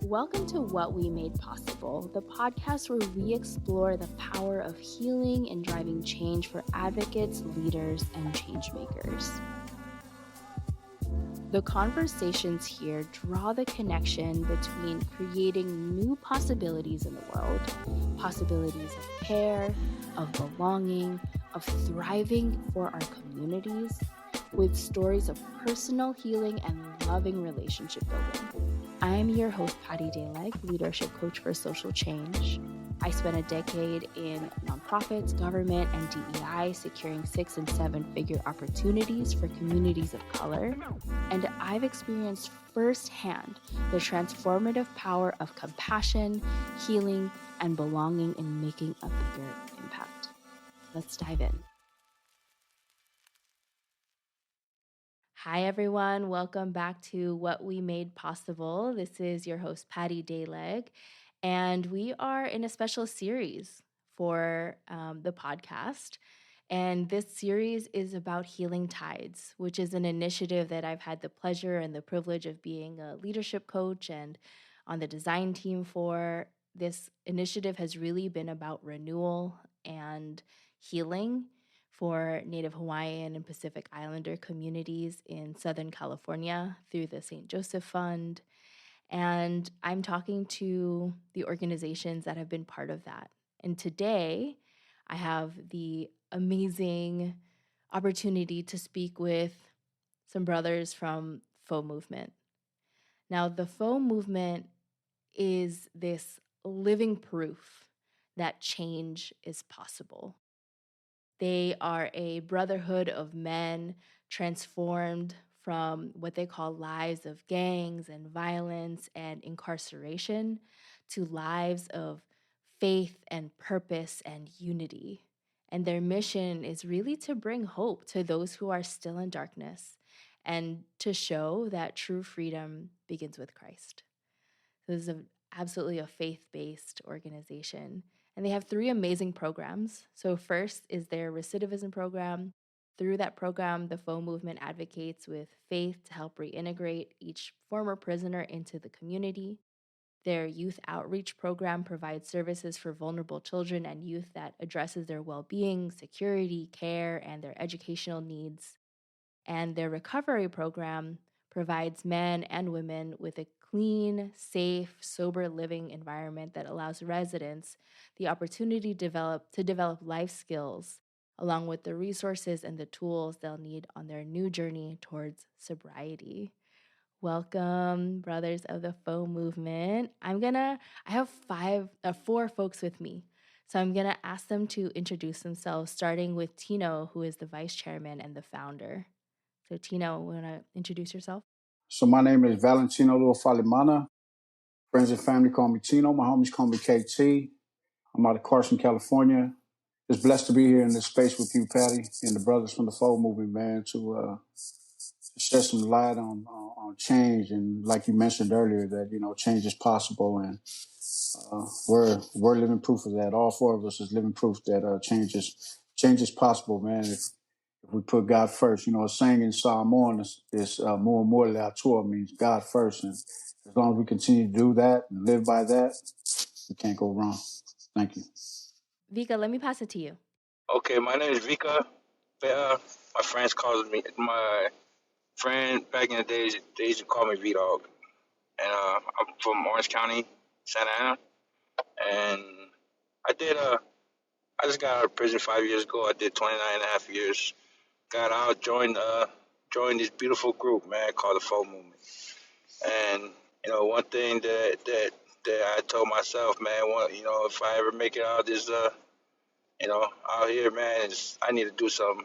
Welcome to What We Made Possible, the podcast where we explore the power of healing and driving change for advocates, leaders, and change makers. The conversations here draw the connection between creating new possibilities in the world, possibilities of care, of belonging, of thriving for our communities, with stories of personal healing and loving relationship building. I'm your host, Patty Dayleg, leadership coach for social change. I spent a decade in nonprofits, government, and DEI, securing 6- and 7-figure opportunities for communities of color. And I've experienced firsthand the transformative power of compassion, healing, and belonging in making a bigger impact. Let's dive in. Hi, everyone. Welcome back to What We Made Possible. This is your host, Patty Dayleg, and we are in a special series for the podcast. And this series is about Healing Tides, which is an initiative that I've had the pleasure and the privilege of being a leadership coach and on the design team for. This initiative has really been about renewal and healing for Native Hawaiian and Pacific Islander communities in Southern California through the St. Joseph Fund. And I'm talking to the organizations that have been part of that. And today, I have the amazing opportunity to speak with some brothers from FOU Movement. Now, the FOU Movement is this living proof that change is possible. They are a brotherhood of men transformed from what they call lives of gangs and violence and incarceration to lives of faith and purpose and unity. And their mission is really to bring hope to those who are still in darkness and to show that true freedom begins with Christ. This is absolutely a faith-based organization. And they have 3 amazing programs. So first is their recidivism program. Through that program, the FOU Movement advocates with faith to help reintegrate each former prisoner into the community. Their youth outreach program provides services for vulnerable children and youth that addresses their well-being, security, care, and their educational needs. And their recovery program provides men and women with a clean, safe, sober living environment that allows residents the opportunity to develop life skills along with the resources and the tools they'll need on their new journey towards sobriety. Welcome, brothers of the FOU Movement. I have 4 folks with me. So I'm gonna ask them to introduce themselves, starting with Tino, who is the vice chairman and the founder. So Tino, want to introduce yourself? So my name is Valentino Falimana. Friends and family call me Tino. My homies call me KT. I'm out of Carson, California. Just blessed to be here in this space with you, Patty, and the brothers from the FOU Movement, man, to shed some light on change. And like you mentioned earlier, that, change is possible. And we're living proof of that. All 4 of us is living proof that change is possible, man. If we put God first, a saying in Samoan is more and more Latua means God first. And as long as we continue to do that and live by that, we can't go wrong. Thank you. Vika, let me pass it to you. Okay, my name is Vika. My friend back in the days, they used to call me V-Dog. And I'm from Orange County, Santa Ana. And I just got out of prison 5 years ago. I did 29 and a half years. Got out, joined this beautiful group, man, called the FOU Movement. And, one thing that I told myself, man, if I ever make it out of this, out here, man, I need to do something,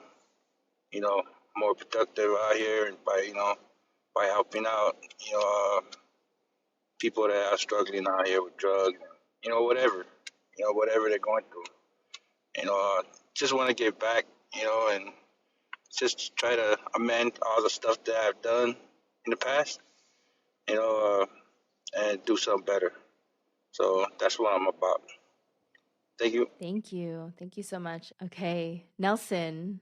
more productive out here, and by helping out, people that are struggling out here with drugs, whatever they're going through. Just want to get back, and just try to amend all the stuff that I've done in the past, and do something better. So that's what I'm about. Thank you. Thank you. Thank you so much. Okay, Nelson.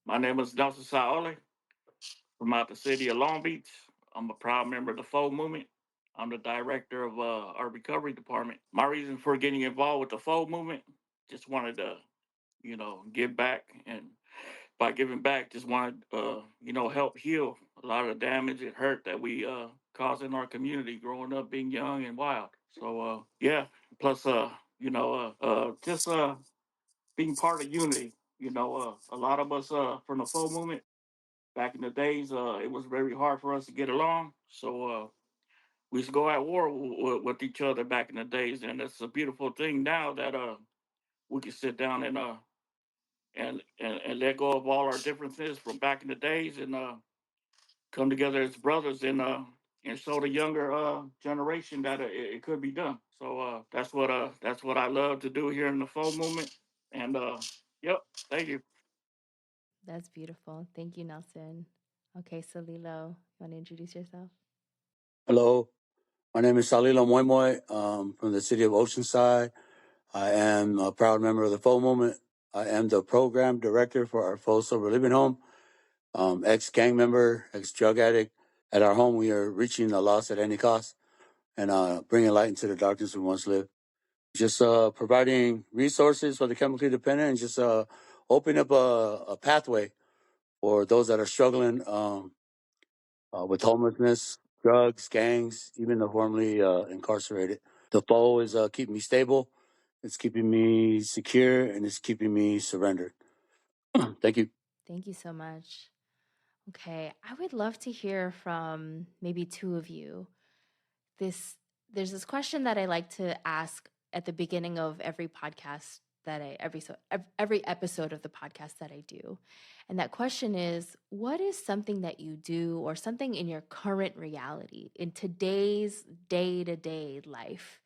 My name is Nelson Saoli from out the city of Long Beach. I'm a proud member of the FOU Movement. I'm the director of our recovery department. My reason for getting involved with the FOU movement, just wanted to, give back, and by giving back, just wanted, help heal a lot of the damage and hurt that we caused in our community growing up, being young and wild. So yeah, plus just being part of unity. A lot of us from the FOU movement back in the days, it was very hard for us to get along. So we used to go at war with each other back in the days, and it's a beautiful thing now that we can sit down and and let go of all our differences from back in the days, and come together as brothers, and show the younger generation that it could be done. So that's what I love to do here in the FOU movement. And yep, thank you. That's beautiful. Thank you, Nelson. Okay, Salilo, you want to introduce yourself? Hello, my name is Salilo from the city of Oceanside. I am a proud member of the FOU Movement. I am the program director for our FOU Sober Living Home. Ex-gang member, ex-drug addict. At our home, we are reaching the lost at any cost and bringing light into the darkness we once lived. Just providing resources for the chemically dependent and just opening up a pathway for those that are struggling with homelessness, drugs, gangs, even the formerly incarcerated. The FOU is keeping me stable, it's keeping me secure, and it's keeping me surrendered. Thank you. Thank you so much. Okay, I would love to hear from maybe two of you. There's this question that I like to ask at the beginning of every podcast that every episode of the podcast that I do. And that question is, what is something that you do or something in your current reality, in today's day-to-day life,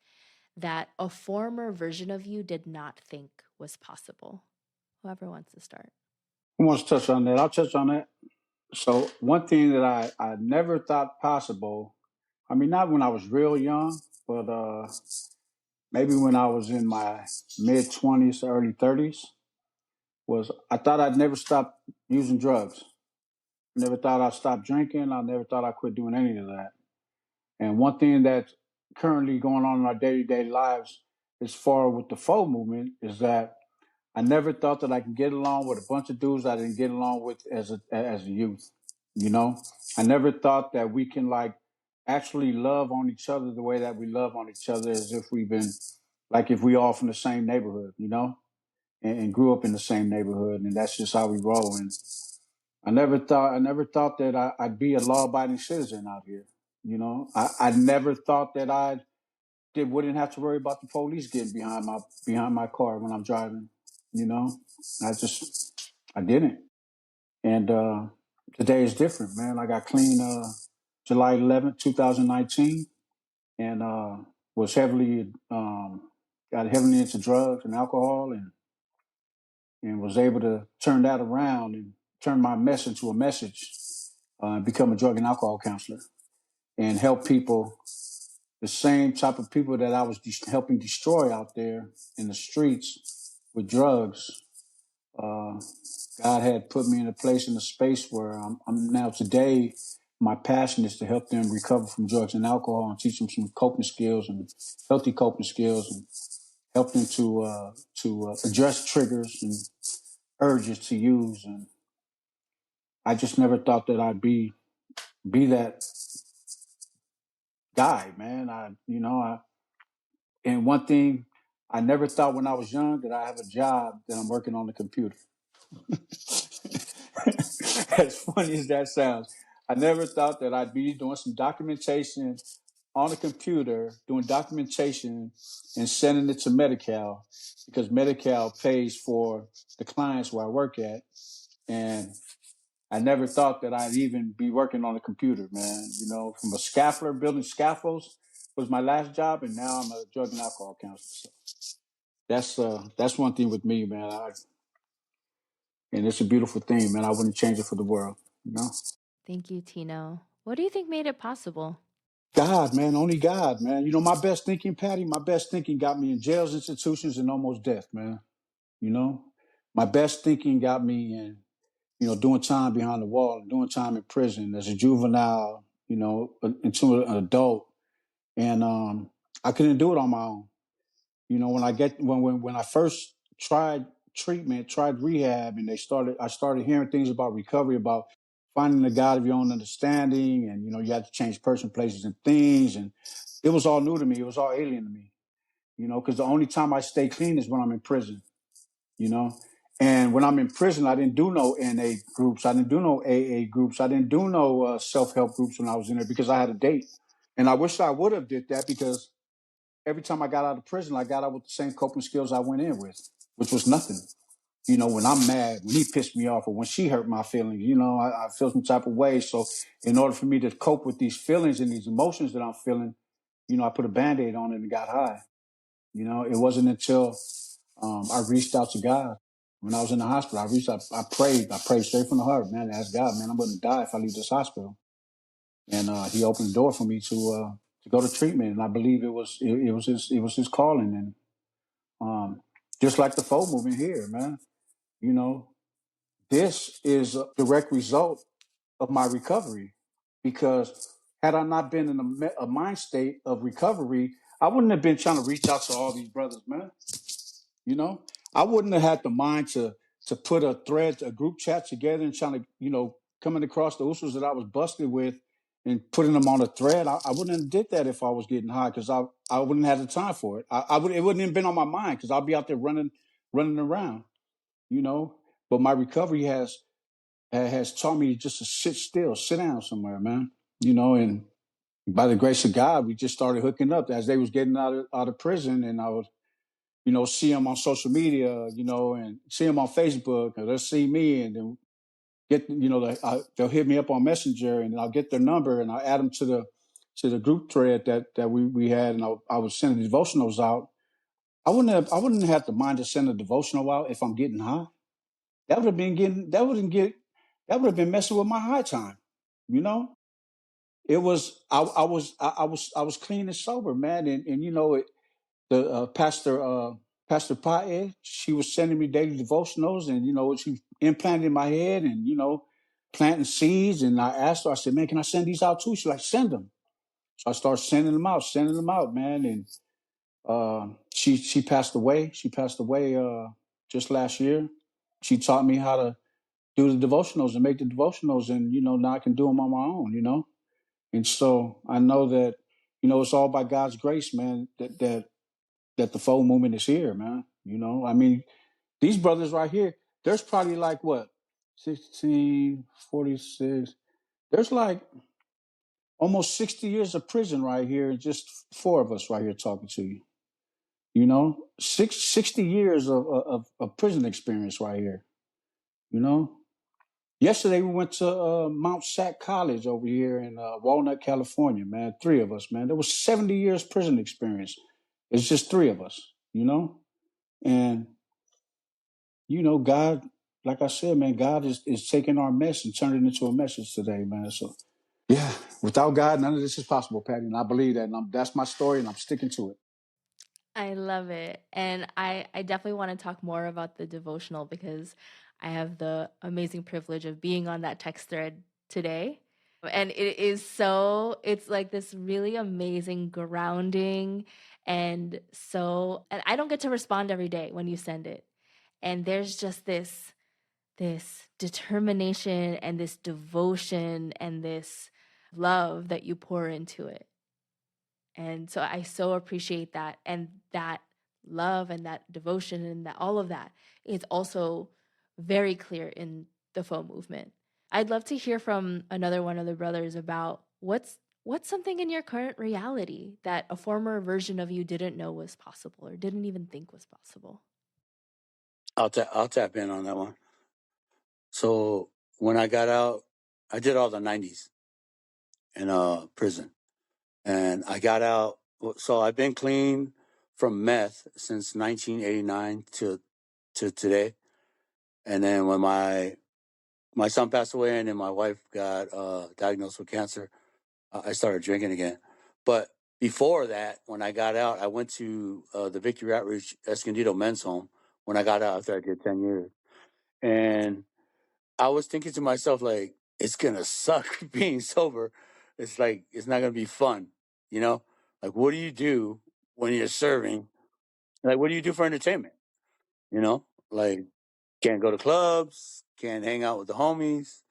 that a former version of you did not think was possible? Whoever wants to start. Who wants to touch on that? I'll touch on that. So one thing that I never thought possible, I mean, not when I was real young, but maybe when I was in my mid 20s, early 30s, was I thought I'd never stop using drugs. Never thought I'd stop drinking. I never thought I quit doing any of that. And one thing that's currently going on in our day-to-day lives as far with the FOU movement is that I never thought that I could get along with a bunch of dudes I didn't get along with as a youth. You know, I never thought that we can like actually love on each other the way that we love on each other as if we've been like if we all from the same neighborhood, you know, and grew up in the same neighborhood, and that's just how we roll. And I never thought that I'd be a law-abiding citizen out here. You know, I never thought that wouldn't have to worry about the police getting behind my car when I'm driving. You know, I didn't. And today is different, man. I got clean July 11th, 2019, and was got heavily into drugs and alcohol, and was able to turn that around and turn my mess into a message, become a drug and alcohol counselor, and help people, the same type of people that I was helping destroy out there in the streets with drugs. Uh, God had put me in a place, in a space where I'm now today. My passion is to help them recover from drugs and alcohol and teach them some coping skills and healthy coping skills, and help them to address triggers and urges to use. And I just never thought that I'd be that guy, man. And one thing I never thought when I was young that I have a job that I'm working on the computer. As funny as that sounds, I never thought that I'd be doing some documentation on a computer, doing documentation and sending it to Medi-Cal, because Medi-Cal pays for the clients where I work at. And I never thought that I'd even be working on a computer, man. You know, from a scaffolder, building scaffolds was my last job, and now I'm a drug and alcohol counselor. So that's one thing with me, man. And it's a beautiful thing, man. I wouldn't change it for the world, you know? Thank you, Tino. What do you think made it possible? God, man, only God, man. You know, my best thinking, Patty, my best thinking got me in jails, institutions, and almost death, man. You know, my best thinking got me in, doing time behind the wall, doing time in prison as a juvenile, into an adult. and I couldn't do it on my own. You know, when I first tried treatment, tried rehab, and I started hearing things about recovery, about finding the God of your own understanding, and you had to change person, places, and things, and it was all new to me. It was all alien to me. Because the only time I stay clean is when I'm in prison. You know, and when I'm in prison, I didn't do no NA groups, I didn't do no AA groups, I didn't do no self help groups when I was in there because I had a date, and I wish I would have did that because every time I got out of prison, I got out with the same coping skills I went in with, which was nothing. When I'm mad, when he pissed me off, or when she hurt my feelings, I feel some type of way. So, in order for me to cope with these feelings and these emotions that I'm feeling, I put a band aid on it and got high. It wasn't until I reached out to God when I was in the hospital. I prayed straight from the heart, man. I asked God, man, I'm going to die if I leave this hospital. And He opened the door for me to go to treatment, and I believe it was his calling. And just like the FOU movement here, man, you know, this is a direct result of my recovery. Because had I not been in a mind state of recovery, I wouldn't have been trying to reach out to all these brothers, man. You know, I wouldn't have had the mind to put a group chat together and trying to, coming across the usos that I was busted with and putting them on a thread. I wouldn't have did that if I was getting high because I wouldn't have the time for it. It wouldn't have been on my mind because I'll be out there running around, you know. But my recovery has taught me just to sit still, sit down somewhere, man. And by the grace of God, we just started hooking up as they was getting out of prison, and I was see them on social media, and see them on Facebook, and they'll see me, and then they'll hit me up on Messenger, and I'll get their number, and I'll add them to the group thread that we had, and I was sending devotionals out. I wouldn't have the mind to send a devotional out if I'm getting high. That would have been messing with my high time, you know. It was I was clean and sober, man, and the Pastor Pae, she was sending me daily devotionals, and she implanted in my head, and planting seeds. And I asked her, I said, "Man, can I send these out too?" She's like, "Send them." So I started sending them out, man. And she passed away. She passed away just last year. She taught me how to do the devotionals and make the devotionals, and now I can do them on my own. And so I know that it's all by God's grace, man. That the FOU movement is here, man. I mean, these brothers right here, there's probably like what, 16, 46. There's like almost 60 years of prison right here, and just four of us right here talking to you. 60 years of prison experience right here. You know, Yesterday we went to Mount Sac College over here in Walnut, California. Man, three of us. Man, there was 70 years prison experience. It's just three of us. And God, like I said, man, God is taking our mess and turning it into a message today, man. So yeah, without God, none of this is possible, Patty. And I believe that. And that's my story, and I'm sticking to it. I love it. And I definitely want to talk more about the devotional because I have the amazing privilege of being on that text thread today. And it's like this really amazing grounding. And I don't get to respond every day when you send it. And there's just this determination and this devotion and this love that you pour into it. And so I so appreciate that. And that love and that devotion and that all of that is also very clear in the FOU movement. I'd love to hear from another one of the brothers about what's something in your current reality that a former version of you didn't know was possible or didn't even think was possible. I'll tap in on that one. So when I got out, I did all the 90s in prison, and I got out. So I've been clean from meth since 1989 to today. And then when my son passed away, and then my wife got diagnosed with cancer, I started drinking again. But before that, when I got out, I went to the Victory Outreach Escondido Men's Home when I got out after I did 10 years. And I was thinking to myself, like, it's going to suck being sober. It's like, it's not going to be fun, you know? Like, what do you do when you're serving? Like, what do you do for entertainment? You know, like, can't go to clubs, can't hang out with the homies.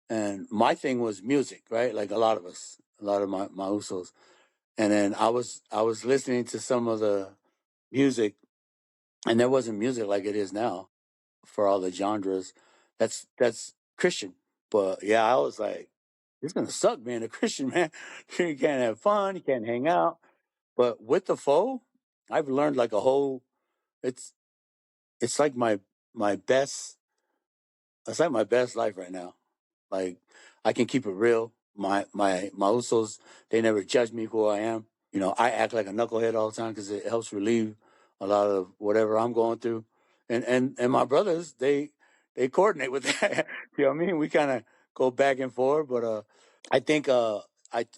And my thing was music, right? Like a lot of us, a lot of my usos. And then I was listening to some of the music, and there wasn't music like it is now for all the genres. That's Christian. But yeah, I was like, it's gonna suck being a Christian, man. You can't have fun, you can't hang out. But with the foe, I've learned like a whole. It's it's like my best. It's like my best life right now. Like I can keep it real. My usos, they never judge me who I am. I act like a knucklehead all the time because it helps relieve a lot of whatever I'm going through. And my brothers, they coordinate with that. You know what I mean? We kind of go back and forth, but I think I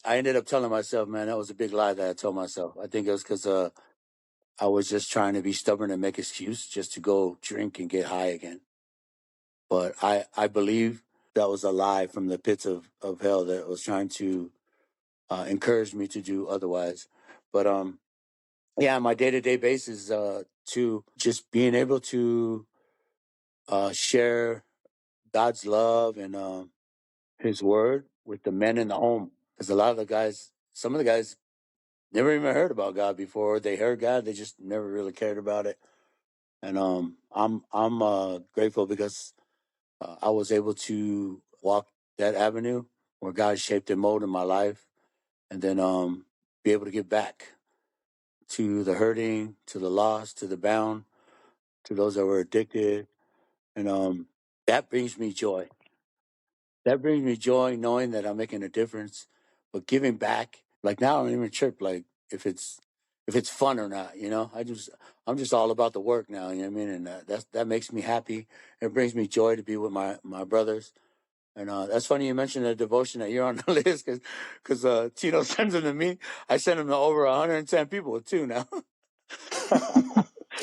ended up telling myself, man, that was a big lie that I told myself. I think it was because I was just trying to be stubborn and make excuse just to go drink and get high again. But I believe that was a lie from the pits of hell that was trying to encourage me to do otherwise. But yeah, on my day to day basis, to just being able to share God's love and His word with the men in the home, because a lot of the guys, some of the guys, never even heard about God before. They heard God, they just never really cared about it. And I'm grateful because I was able to walk that avenue where God shaped and molded my life, and then be able to give back to the hurting, to the lost, to the bound, to those that were addicted, and that brings me joy. That brings me joy knowing that I'm making a difference. But giving back, like now, I don't even trip like if it's fun or not. I'm just all about the work now. You know what I mean? And that makes me happy. It brings me joy to be with my brothers. And that's funny you mentioned the devotion that you're on the list because Tino sends them to me. I send them to over 110 people too now.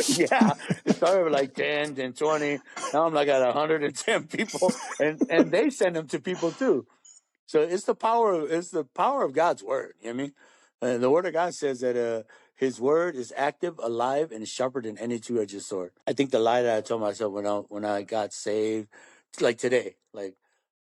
Yeah, it started with like 10, then 20. Now I'm like at 110 people, and they send them to people too. So it's the power of God's word. You know what I mean? And the word of God says that His word is active, alive, and sharper than any two-edged sword. I think the lie that I told myself when I got saved, like today, like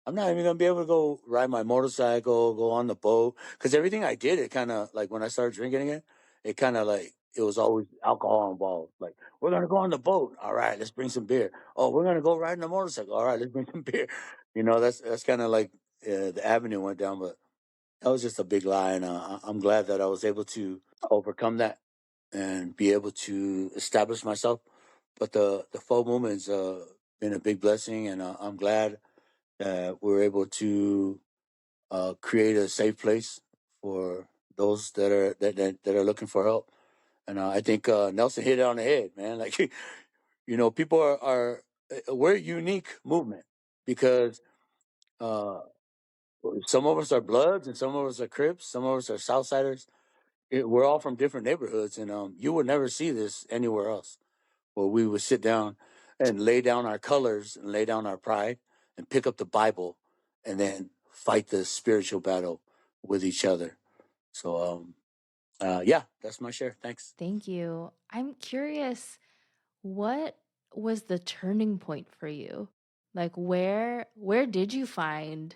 I'm not even gonna be able to go ride my motorcycle, go on the boat, because everything I did, it kind of like when I started drinking again, it kind of like it was always alcohol involved. Like we're gonna go on the boat, all right, let's bring some beer. Oh, we're gonna go riding a motorcycle, all right, let's bring some beer. That's kind of like the avenue went down, but that was just a big lie, and I'm glad that I was able to overcome that and be able to establish myself. But the FOU movement's been a big blessing, and I'm glad that we're able to create a safe place for those that are looking for help. And I think Nelson hit it on the head, man. Like people are we're a unique movement because uh, some of us are Bloods and some of us are Crips, some of us are Southsiders. We're all from different neighborhoods, and you would never see this anywhere else. Where we would sit down and lay down our colors and lay down our pride and pick up the Bible and then fight the spiritual battle with each other. So, yeah, that's my share. Thanks. Thank you. I'm curious, what was the turning point for you? Like where did you find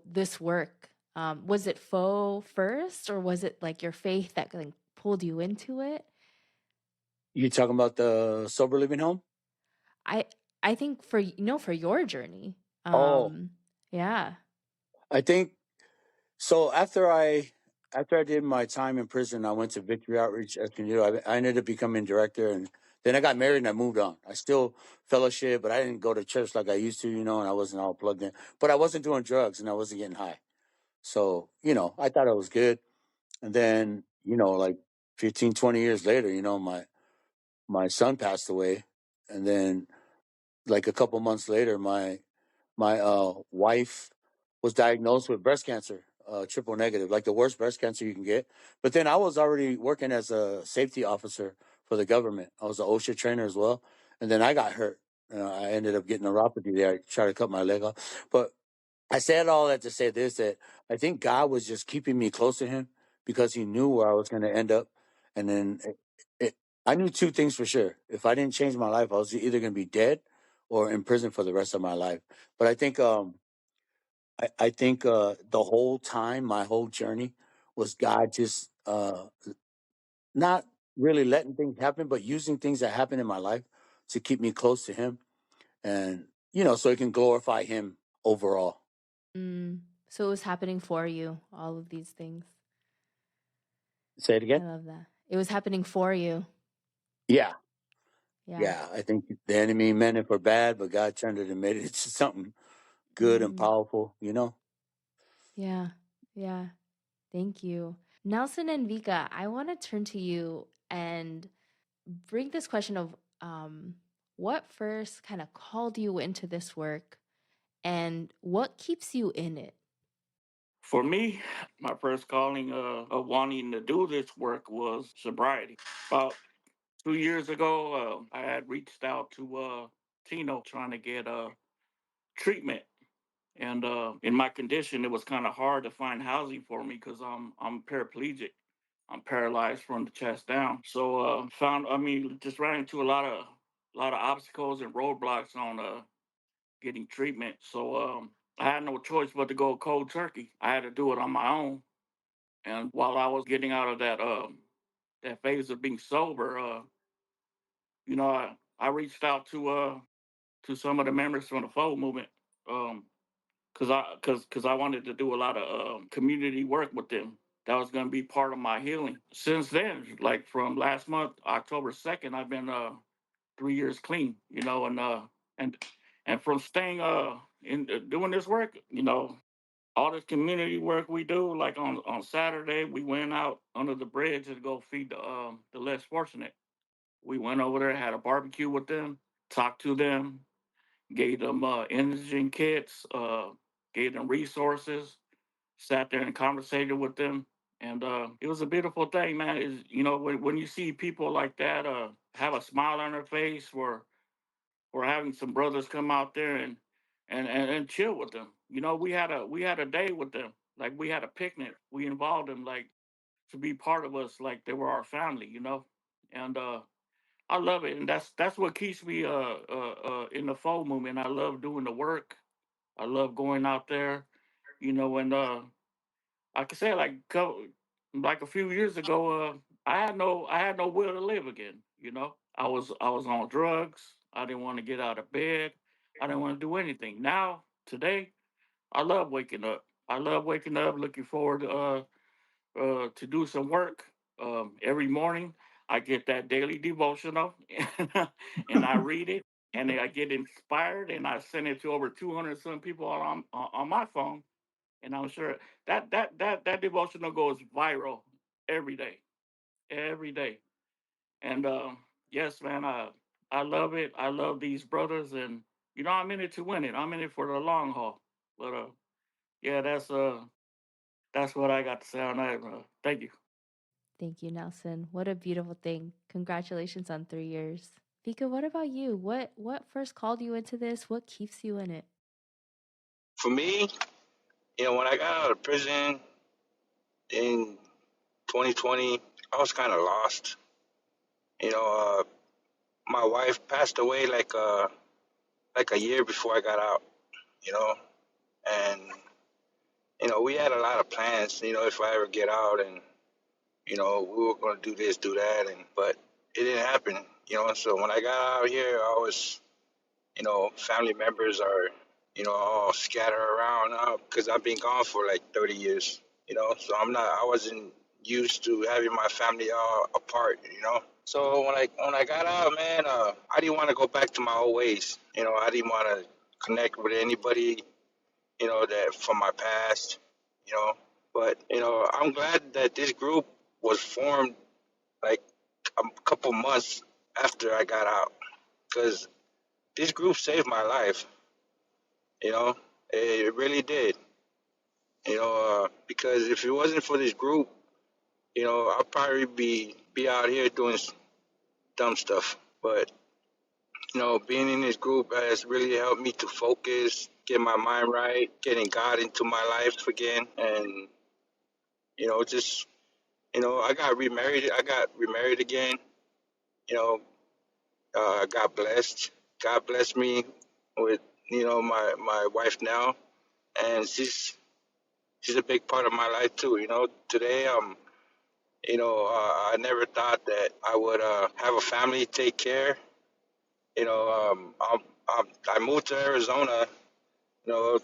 this work? Was it faux first, or was it like your faith that like pulled you into it? You talking about the sober living home? I I think for your journey. Oh, Yeah. I think so. After I did my time in prison, I went to Victory Outreach SMU. I ended up becoming director, and then I got married and I moved on. I still fellowship, but I didn't go to church like I used to, and I wasn't all plugged in. But I wasn't doing drugs and I wasn't getting high. So, I thought it was good. And then, like 15, 20 years later, my son passed away. And then like a couple months later, my wife was diagnosed with breast cancer, triple negative, like the worst breast cancer you can get. But then I was already working as a safety officer for the government. I was an OSHA trainer as well. And then I got hurt. I ended up getting neuropathy there. I tried to cut my leg off. But I said all that to say this, that I think God was just keeping me close to Him, because he knew where I was going to end up. And then I knew two things for sure. If I didn't change my life, I was either going to be dead or in prison for the rest of my life. But I think the whole time, my whole journey was God just not really letting things happen, but using things that happen in my life to keep me close to Him, and so it can glorify Him overall. Mm. So it was happening for you, all of these things. Say it I again. love that. It was happening for you. Yeah, Yeah. yeah. I think the enemy meant it for bad, but God turned it and made it into something good and Mm. powerful. Yeah. Yeah. Thank you. Nelson and Vika, I want to turn to you and bring this question of what first kind of called you into this work and what keeps you in it? For me, my first calling of wanting to do this work was sobriety. About 2 years ago, I had reached out to Tino trying to get treatment. And in my condition, it was kind of hard to find housing for me because I'm paraplegic. I'm paralyzed from the chest down. So just ran into a lot of obstacles and roadblocks on getting treatment. So I had no choice but to go cold turkey. I had to do it on my own. And while I was getting out of that phase of being sober, I reached out to some of the members from the FOU movement. Because I wanted to do a lot of community work with them. That was going to be part of my healing. Since then, like from last month, October 2nd, I've been 3 years clean. And and from staying in doing this work, all this community work we do. Like on Saturday, we went out under the bridge to go feed the less fortunate. We went over there, had a barbecue with them, talked to them, gave them indigent kits, gave them resources, sat there and conversated with them. And it was a beautiful thing, man. Is when you see people like that have a smile on their face for having some brothers come out there and chill with them. We had a day with them. Like we had a picnic. We involved them like to be part of us, like they were our family. And I love it, and that's what keeps me in the FOU movement. I love doing the work. I love going out there, and I can say like a few years ago, I had no will to live again. I was on drugs. I didn't want to get out of bed. I didn't want to do anything. Now today, I love waking up. I love waking up, looking forward to do some work. Every morning, I get that daily devotional, and I read it, and I get inspired, and I send it to over 200 some people on my phone, and I'm sure that devotional goes viral every day. And yes, man, I love it. I love these brothers, and I'm in it to win it. I'm in it for the long haul. But yeah, that's what I got to say on that. Thank you. Thank you, Nelson. What a beautiful thing. Congratulations on 3 years. Vika, what about you? What first called you into this? What keeps you in it? For me, when I got out of prison in 2020, I was kind of lost. You know, my wife passed away like a year before I got out. You know, and we had a lot of plans. If I ever get out, and we were going to do this, do that, but it didn't happen. And so when I got out here, I was, family members are, all scattered around because I've been gone for like 30 years. So I wasn't used to having my family all apart. So when I got out, man, I didn't want to go back to my old ways. I didn't want to connect with anybody, that from my past. You know, but I'm glad that this group was formed like a couple months after I got out, because this group saved my life. You know, it really did. Because if it wasn't for this group, I'll probably be out here doing dumb stuff. But being in this group has really helped me to focus, get my mind right, getting God into my life again, and just I got remarried. I got remarried again. You know, got blessed. God blessed me with my wife now, and she's a big part of my life too. Today I never thought that I would have a family, take care. I moved to Arizona, you know,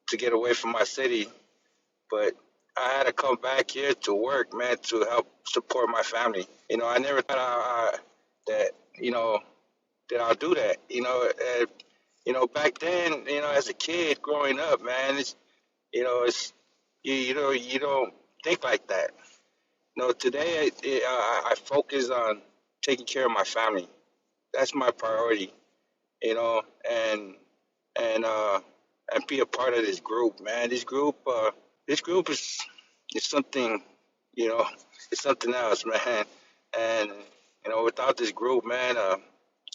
to get away from my city, but I had to come back here to work, man, to help support my family. I never thought that you know that I'll do that. Back then, as a kid growing up, man, it's you don't think like that. Today I focus on taking care of my family. That's my priority. And and uh, and be a part of this group, man. This group is something, you know, it's something else, man. And without this group, man,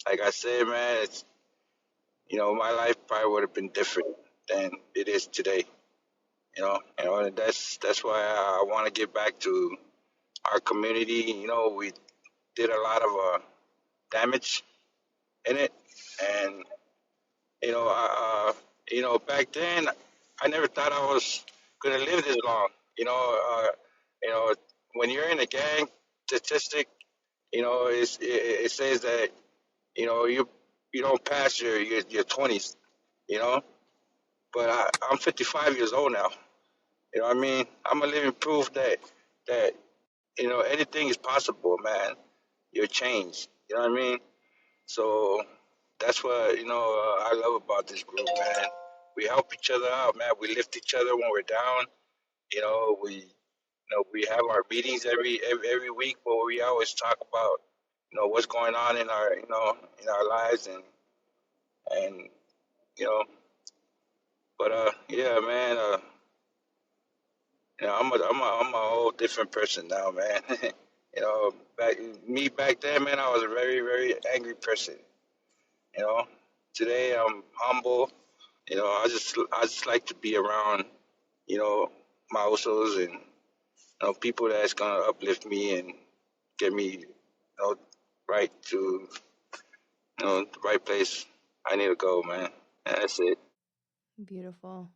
like I said, man, my life probably would have been different than it is today. And that's why I want to get back to our community. We did a lot of damage in it, and back then I never thought I was gonna live this long. You know, when you're in a gang, statistic, it says that you don't pass your 20s. You know, but I'm 55 years old now. You know what I mean? I'm a living proof that anything is possible, man. You're changed. You know what I mean? So that's what I love about this group, man. We help each other out, man. We lift each other when we're down. We have our meetings every week where we always talk about what's going on in our lives, and you know but yeah, man. I'm a whole different person now, man. Back then, man, I was a very, very angry person. You know, Today I'm humble. I just like to be around, you know, my usos and people that's gonna uplift me and get me, right to the right place I need to go, man. And that's it. Beautiful.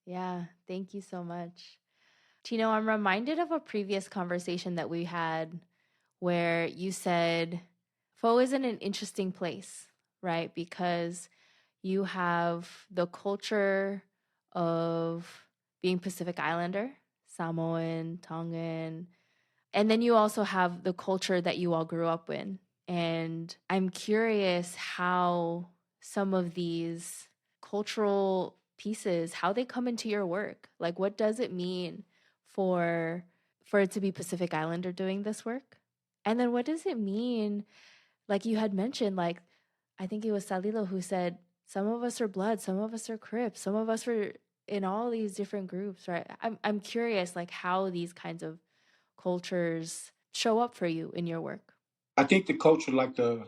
Yeah, thank you so much. Tino, I'm reminded of a previous conversation that we had where you said FOU is in an interesting place, right? Because you have the culture of being Pacific Islander, Samoan, Tongan, and then you also have the culture that you all grew up in. And I'm curious how some of these cultural pieces, how they come into your work. Like, what does it mean for it to be Pacific Islander doing this work? And then what does it mean, like you had mentioned, like I think it was Salilo who said, some of us are blood, some of us are Crips, some of us are in all these different groups, right? I'm curious, like how these kinds of cultures show up for you in your work. I think the culture, like the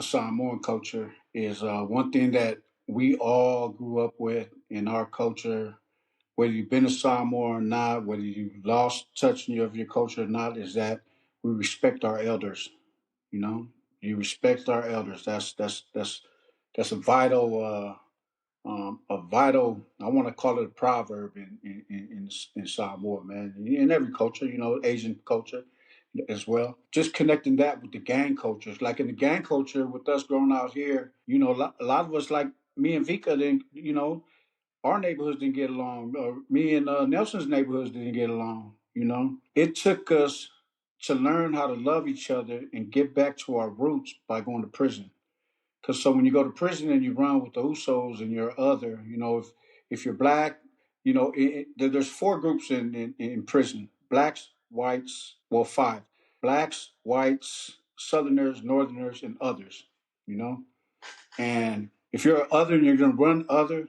Samoan culture, is one thing that we all grew up with in our culture. Whether you've been a Samoan or not, whether you lost touch of your culture or not, is that we respect our elders. You know, you respect our elders. That's a vital. A vital, I want to call it a proverb in Samoa, man. In every culture, Asian culture as well. Just connecting that with the gang cultures. Like in the gang culture, with us growing out here, a lot of us, like me and Vika, didn't, our neighborhoods didn't get along. Or me and Nelson's neighborhoods didn't get along. It took us to learn how to love each other and get back to our roots by going to prison. Because so when you go to prison and you run with the Usos and you're other, if you're black, there's four groups in prison: blacks, whites, well, five: blacks, whites, Southerners, Northerners, and others. You know, and if you're other and you're going to run other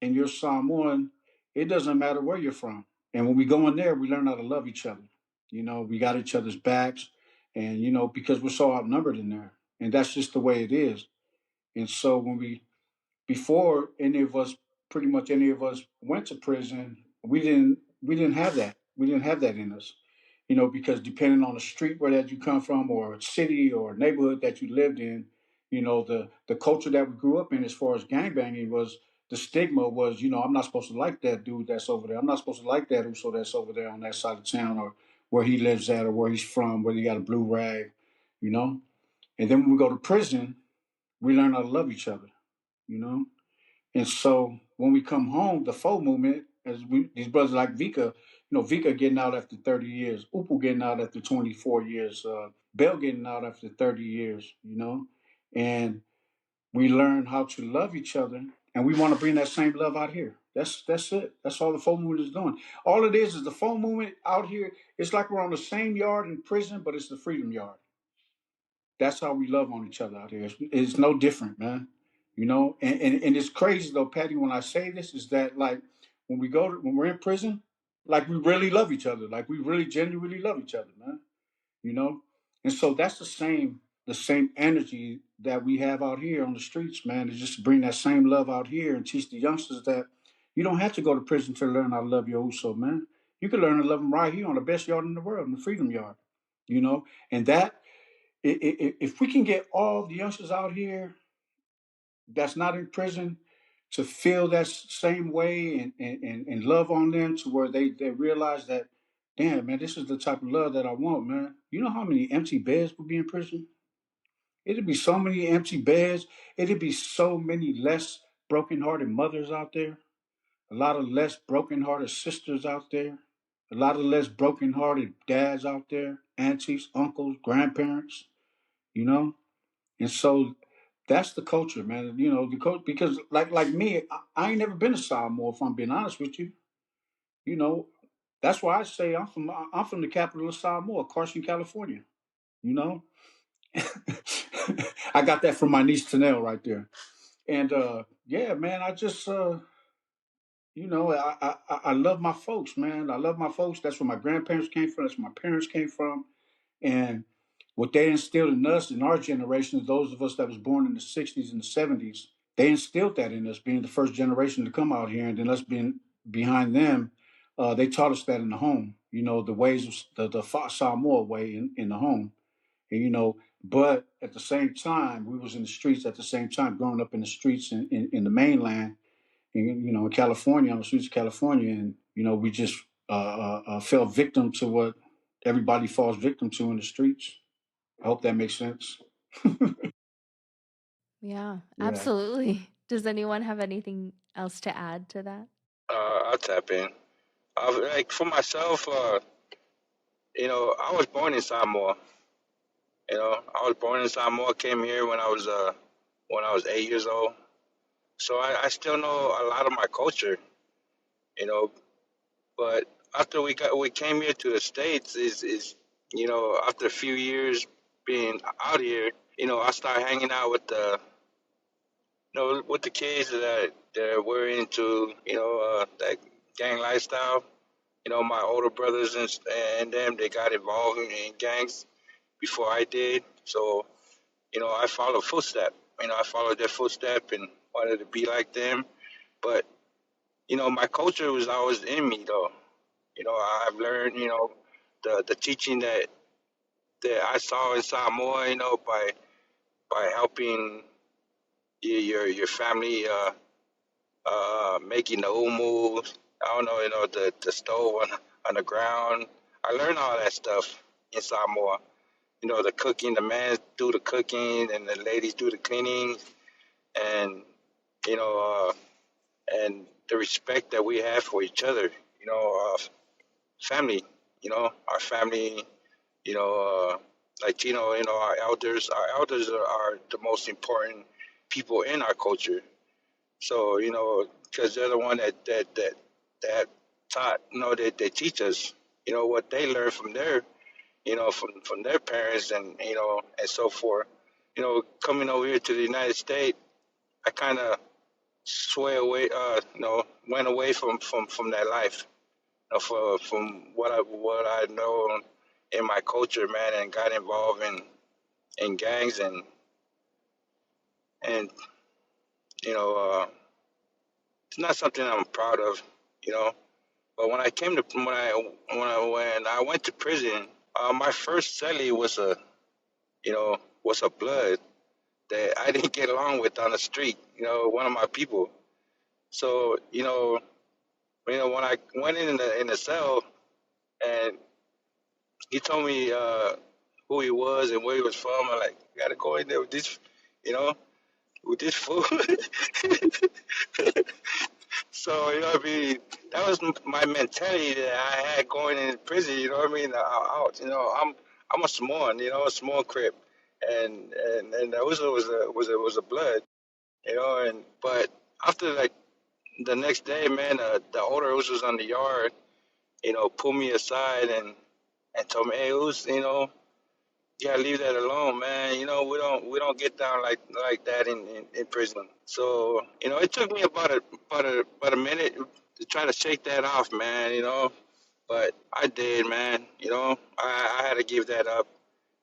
and you're Samoan, it doesn't matter where you're from. And when we go in there, we learn how to love each other. We got each other's backs, and because we're so outnumbered in there, and that's just the way it is. And so before any of us, pretty much any of us went to prison, we didn't have that. We didn't have that in us. Because depending on the street where that you come from, or city or neighborhood that you lived in, the culture that we grew up in as far as gangbanging was, the stigma was, I'm not supposed to like that dude that's over there. I'm not supposed to like that Uso that's over there on that side of town, or where he lives at, or where he's from, whether he got a blue rag, you know. And then when we go to prison, we learn how to love each other, you know. And so when we come home, the FOU movement, these brothers like Vika, Vika getting out after 30 years, Upu getting out after 24 years, Bell getting out after 30 years, and we learn how to love each other, and we want to bring that same love out here. That's it. That's all the FOU movement is doing. All it is the FOU movement out here. It's like we're on the same yard in prison, but it's the freedom yard. That's how we love on each other out here. It's no different, man. And it's crazy though, Patty. When I say this, is that like when we're in prison, like we really love each other, like we really genuinely love each other, man. You know, and so that's the same energy that we have out here on the streets, man. To just bring that same love out here and teach the youngsters that you don't have to go to prison to learn how to love your Uso, man. You can learn to love them right here on the best yard in the world, in the freedom yard. And that if we can get all the youngsters out here that's not in prison to feel that same way, and love on them to where they realize that, damn, man, this is the type of love that I want, man. You know how many empty beds would be in prison? It'd be so many empty beds. It'd be so many less broken-hearted mothers out there, a lot of less broken-hearted sisters out there, a lot of less broken-hearted dads out there, aunties, uncles, grandparents, you know? And so that's the culture, man. The coach, because like me, I ain't never been to Samoa. If I'm being honest with you, you know, that's why I say I'm from the capital of Samoa, Carson, California. You know, I got that from my niece Tanel right there. And yeah, man, I just I love my folks, man. I love my folks. That's where my grandparents came from. That's where my parents came from. And what they instilled in us, in our generation, those of us that was born in the 60s and the 70s, they instilled that in us, being the first generation to come out here, and then us being behind them. They taught us that in the home, the ways of the Samoa way in the home. And, but at the same time, we was in the streets at the same time, growing up in the streets in the mainland, in California, on the streets of California. And, we just fell victim to what everybody falls victim to in the streets. I hope that makes sense. Yeah, Yeah. absolutely. Does anyone have anything else to add to that? I'll tap in. Like for myself, I was born in Samoa. I was born in Samoa. Came here when I was 8 years old. So I still know a lot of my culture. You know, but after we came here to the states, is after a few years being out here, I started hanging out with the kids that were into that gang lifestyle. My older brothers and them, they got involved in gangs before I did. So, I followed footstep. I followed their footstep and wanted to be like them. But, my culture was always in me though. I've learned, the teaching that I saw in Samoa, by helping your family making the umu. I don't know, the stove on the ground. I learned all that stuff in Samoa. The cooking, the men do the cooking and the ladies do the cleaning, and you know, and the respect that we have for each other. Family. Our family. You know, Latino. Our elders. Our elders are the most important people in our culture. So because they're the one that taught. They teach us. What they learn from from their parents, and so forth. Coming over here to the United States, I kind of sway away. Went away from that life. From what I know in my culture, man, and got involved in gangs, and you know, uh, it's not something I'm proud of. You know, But when I came to when I went to prison, my first cellie was a was a blood that I didn't get along with on the street. One of my people. So when I went in the cell and he told me who he was and where he was from, I'm like, I gotta go in there with this, you know, with this fool. So what I mean, that was my mentality that I had going in prison. You know what I mean? Out. I'm a Samoan. A small crip, and that was a blood. And but after like the next day, man, the older was on the yard. Pulled me aside and told me, hey, you gotta leave that alone, man. We don't get down like that in prison. So it took me about a minute to try to shake that off, man. But I did, man. I had to give that up.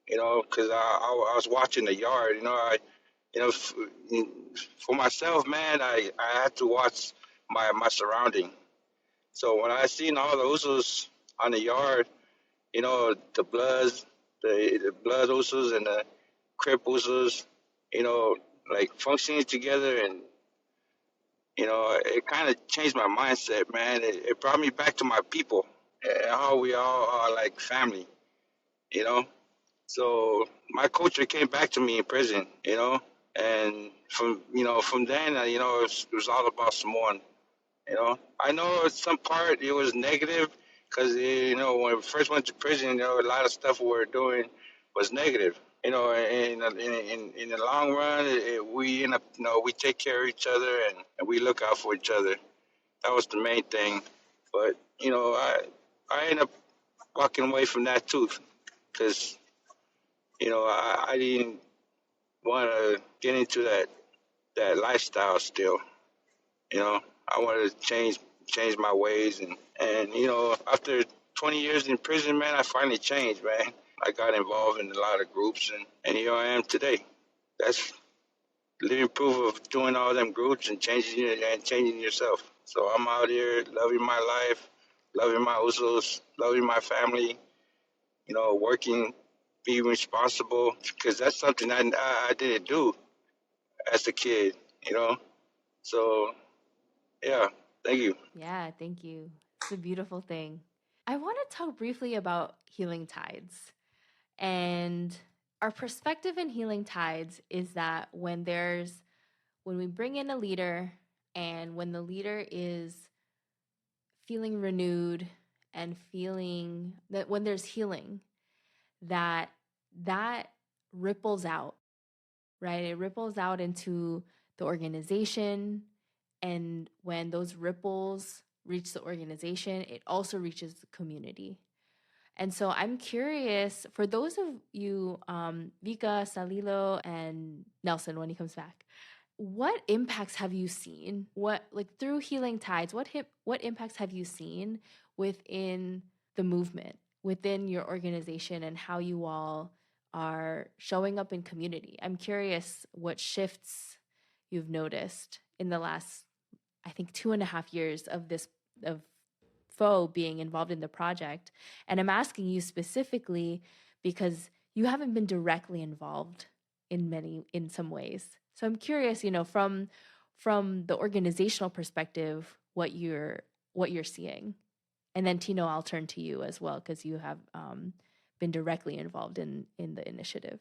Because I was watching the yard. You know, f- for myself, man, I had to watch my surrounding. So when I seen all the usos on the yard, the Bloods, the Blood Usos and the Crip Usos, you know, like functioning together, and it kind of changed my mindset, man. It brought me back to my people and how we all are like family, you know. So my culture came back to me in prison, and from then, it was all about Samoan. I know some part it was negative because when we first went to prison, a lot of stuff we were doing was negative. In the long run, we end up, we take care of each other, and we look out for each other. That was the main thing. But I ended up walking away from that too because I didn't want to get into that lifestyle still. I wanted to change my ways, and after 20 years in prison, man, I finally changed, man. I got involved in a lot of groups, and here I am today. That's living proof of doing all them groups and changing yourself. So I'm out here loving my life, loving my usos, loving my family. Working, being responsible, because that's something I didn't do as a kid. You know, so yeah. Thank you. Yeah, thank you. It's a beautiful thing. I want to talk briefly about healing tides. And our perspective in healing tides is that when we bring in a leader and when the leader is feeling renewed and feeling that when there's healing, that that ripples out, right? It ripples out into the organization. And when those ripples reach the organization, it also reaches the community. And so I'm curious for those of you, Vika, Salilo, and Nelson, when he comes back, what impacts have you seen? What, like through Healing Tides, what impacts have you seen within the movement, within your organization, and how you all are showing up in community? I'm curious what shifts you've noticed in the last, I think, 2.5 years of FOU being involved in the project. And I'm asking you specifically because you haven't been directly involved in some ways. So I'm curious, from the organizational perspective, what you're seeing. And then Tino, I'll turn to you as well because you have been directly involved in the initiative.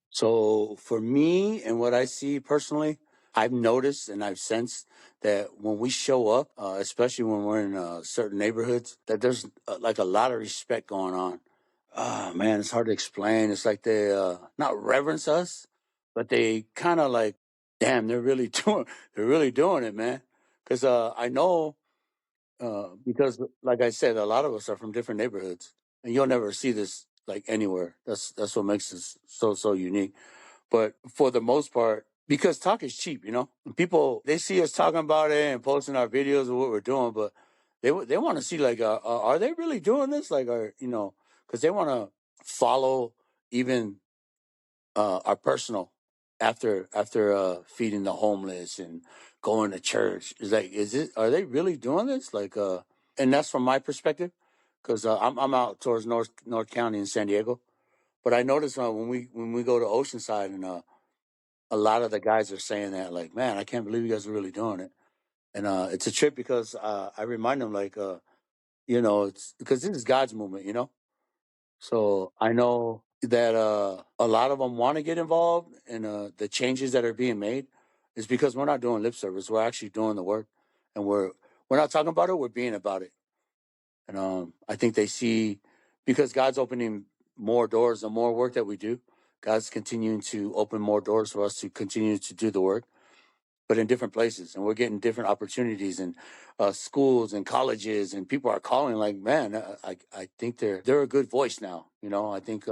So for me and what I see personally, I've noticed and I've sensed that when we show up, especially when we're in certain neighborhoods, that there's like a lot of respect going on. Man, it's hard to explain. It's like they not reverence us, but they kind of like, damn, they're really doing it, man. Because I know, because like I said, a lot of us are from different neighborhoods, and you'll never see this like anywhere. That's what makes us so unique. But for the most part, because talk is cheap, people they see us talking about it and posting our videos of what we're doing, but they want to see like, are they really doing this? Like, because they want to follow even our personal after feeding the homeless and going to church. It's like, are they really doing this? Like, and that's from my perspective, because I'm out towards North County in San Diego. But I notice when we go to Oceanside, and a lot of the guys are saying that, like, man, I can't believe you guys are really doing it. And it's a trip because I remind them, like, it's because this is God's movement, So I know that a lot of them want to get involved, and the changes that are being made is because we're not doing lip service. We're actually doing the work, and we're not talking about it. We're being about it. And I think they see, because God's opening more doors, the more work that we do, God's continuing to open more doors for us to continue to do the work, but in different places. And we're getting different opportunities in schools and colleges, and people are calling like, man, I think they're a good voice now. I think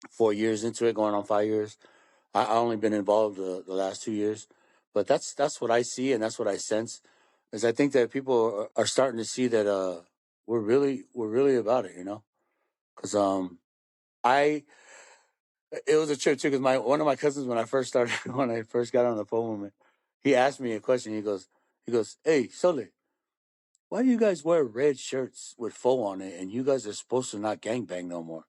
4 years into it, going on 5 years, I only been involved the last 2 years, but that's what I see, and that's what I sense. Is I think that people are starting to see that we're really about it, because I it was a trip too, because my one of my cousins, when I first started when I first got on the phone movement, he asked me a question. He goes, "Hey, Sole, why do you guys wear red shirts with FOU on it, and you guys are supposed to not gangbang no more?"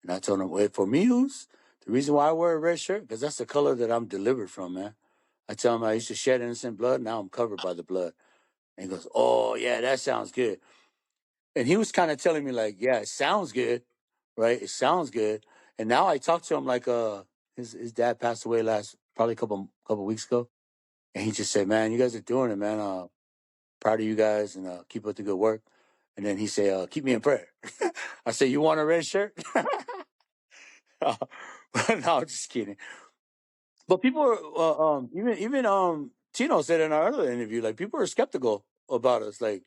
And I told him, "Wait, for me, who's the reason why I wear a red shirt? Because that's the color that I'm delivered from, man." I tell him I used to shed innocent blood. Now I'm covered by the blood. And he goes, "Oh yeah, that sounds good." And he was kind of telling me like, "Yeah, it sounds good, right? It sounds good." And now I talked to him like, his dad passed away last probably a couple weeks ago, and he just said, "Man, you guys are doing it, man. Proud of you guys, and keep up the good work." And then he said, "Keep me in prayer." I said, "You want a red shirt?" No, I'm just kidding. But people are even Tino said in our other interview, like, people are skeptical about us, like,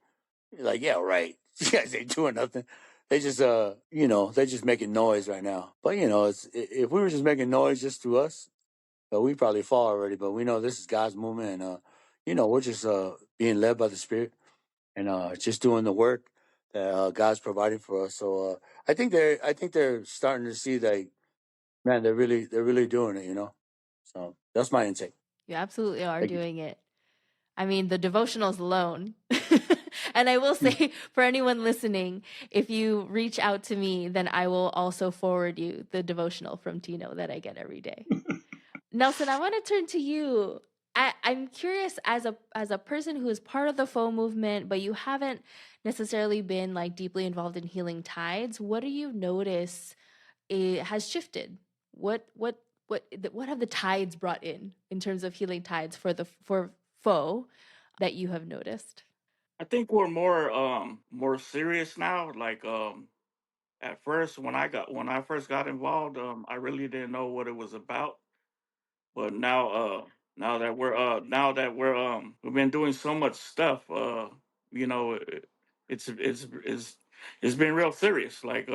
yeah, right. You guys ain't doing nothing. They just they just making noise right now. But it's, if we were just making noise just through us, we probably fall already. But we know this is God's movement, and we're just being led by the Spirit, and just doing the work that God's providing for us. So I think they're starting to see that, man, they're really doing it. So that's my intake. You absolutely are Thank you. doing it. I mean, the devotionals alone. And I will say, for anyone listening, if you reach out to me, then I will also forward you the devotional from Tino that I get every day. Nelson, I want to turn to you. I'm curious, as a person who is part of the FOU movement, but you haven't necessarily been like deeply involved in healing tides. What do you notice it has shifted? What have the tides brought in terms of healing tides for FOU that you have noticed? I think we're more serious now. Like at first, when I first got involved, I really didn't know what it was about. But now that we're we've been doing so much stuff, you know, it, it's it's been real serious. Like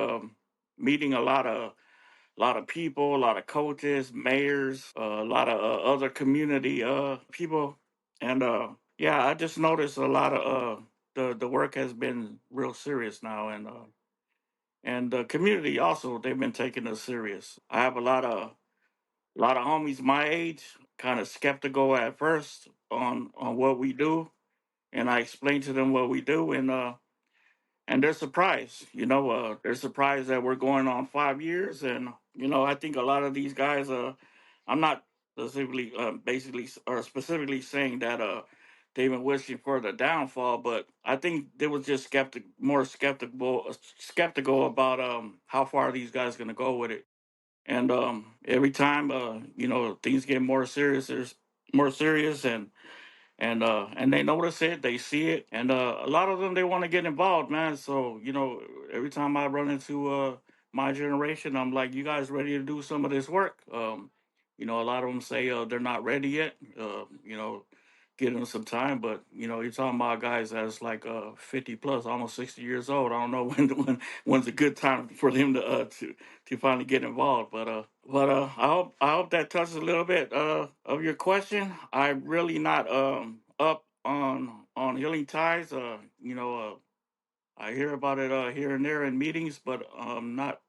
meeting a lot of people, a lot of coaches, mayors, a lot of other community people, and yeah, I just noticed a lot of the work has been real serious now, and the community also, they've been taking us serious. I have a lot of homies my age, kind of skeptical at first on what we do, and I explain to them what we do, and they're surprised. They're surprised that we're going on 5 years, and I think a lot of these guys. I'm not specifically, basically, or specifically saying that they've been wishing for the downfall, but I think they was just more skeptical about how far these guys going to go with it. And every time, things get more serious, and they notice it, they see it, and a lot of them, they want to get involved, man. So every time I run into my generation, I'm like, "You guys ready to do some of this work?" A lot of them say they're not ready yet. Give them some time, but you're talking about guys that's like 50 plus, almost 60 years old. I don't know when's a good time for them to finally get involved, but I hope that touches a little bit of your question. I'm really not up on healing ties. I hear about it here and there in meetings, but not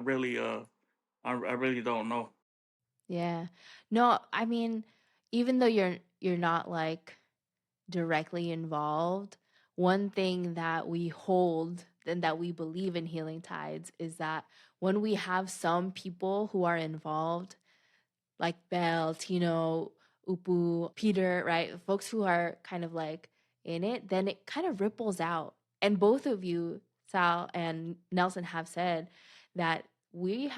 really. I really don't know. Yeah. No, I mean, even though you're not like directly involved, one thing that we hold and that we believe in Healing Tides is that when we have some people who are involved, like Belle, Tino, Upu, Peter, right? Folks who are kind of like in it, then it kind of ripples out. And both of you, Sal and Nelson, have said that we're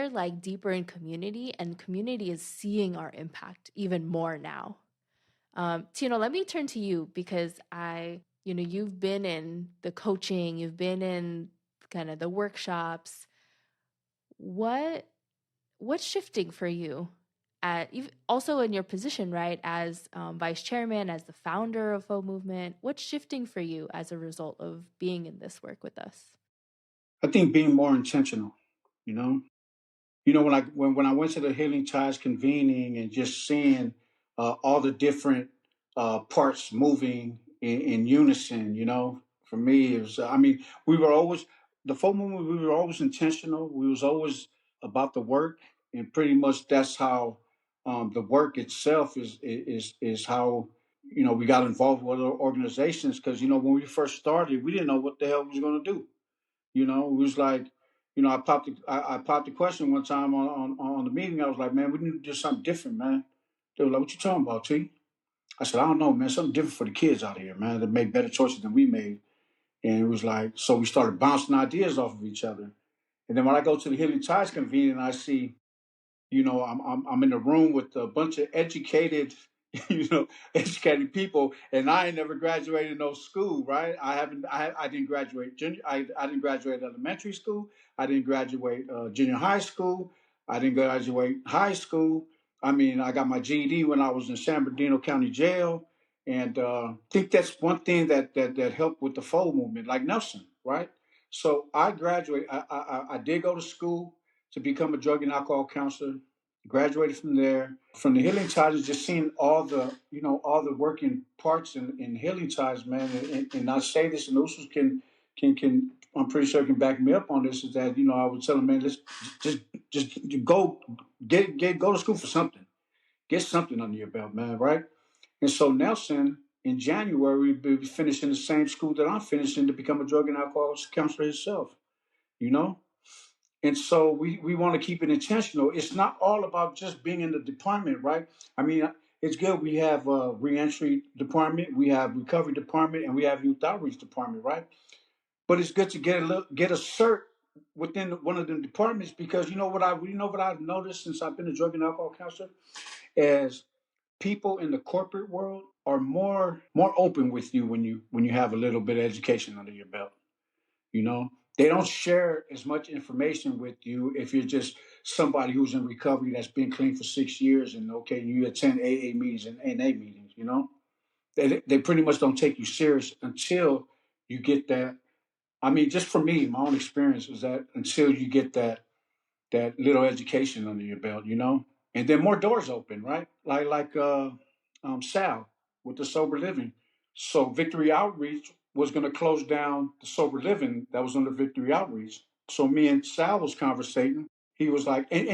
like deeper in community, and community is seeing our impact even more now. Tino, let me turn to you because you've been in the coaching, you've been in kind of the workshops. What's shifting for you also in your position, right, as vice chairman, as the founder of FOU Movement? What's shifting for you as a result of being in this work with us? I think being more intentional, you know, when I went to the Healing Tides convening and just seeing all the different parts moving in unison, for me it was. I mean, we were always the FOU movement. We were always intentional. We was always about the work, and pretty much that's how the work itself is how we got involved with other organizations because when we first started, we didn't know what the hell we was going to do. It was like, I popped the question one time on the meeting. I was like, man, we need to do something different, man. They were like, what you talking about, T? I said, I don't know, man, something different for the kids out here, man, that make better choices than we made. And it was like, so we started bouncing ideas off of each other. And then when I go to the Healing Ties convening, I see I'm in a room with a bunch of educated, you know, educated people, and I ain't never graduated no school, right? I didn't graduate I didn't graduate elementary school. I didn't graduate junior high school. I didn't graduate high school. I mean, I got my GED when I was in San Bernardino County Jail, and I think that's one thing that helped with the FOU movement, like Nelson, right? So I graduated. I did go to school to become a drug and alcohol counselor. Graduated from there. From the Healing Tides, just seeing all the working parts in Healing Tides, man. And I say this, and Usos can I'm pretty sure can back me up on this. Is that I would tell them, man, let's just just go go to school for something, get something under your belt, man, right? And so Nelson in January will be finishing the same school that I'm finishing to become a drug and alcohol counselor himself. You know, and so we want to keep it intentional. It's not all about just being in the department, right? I mean, it's good. We have a reentry department, we have recovery department, and we have youth outreach department, right? But it's good to get a cert within one of the departments because what I've noticed since I've been a drug and alcohol counselor is people in the corporate world are more open with you when you have a little bit of education under your belt. You know, they don't share as much information with you if you're just somebody who's in recovery that's been clean for 6 years and okay, you attend AA meetings and NA meetings. They pretty much don't take you serious until you get that. I mean, just for me, my own experience is that until you get that little education under your belt, and then more doors open, right? Like Sal with the sober living. So Victory Outreach was going to close down the sober living that was under Victory Outreach. So me and Sal was conversating. He was like, and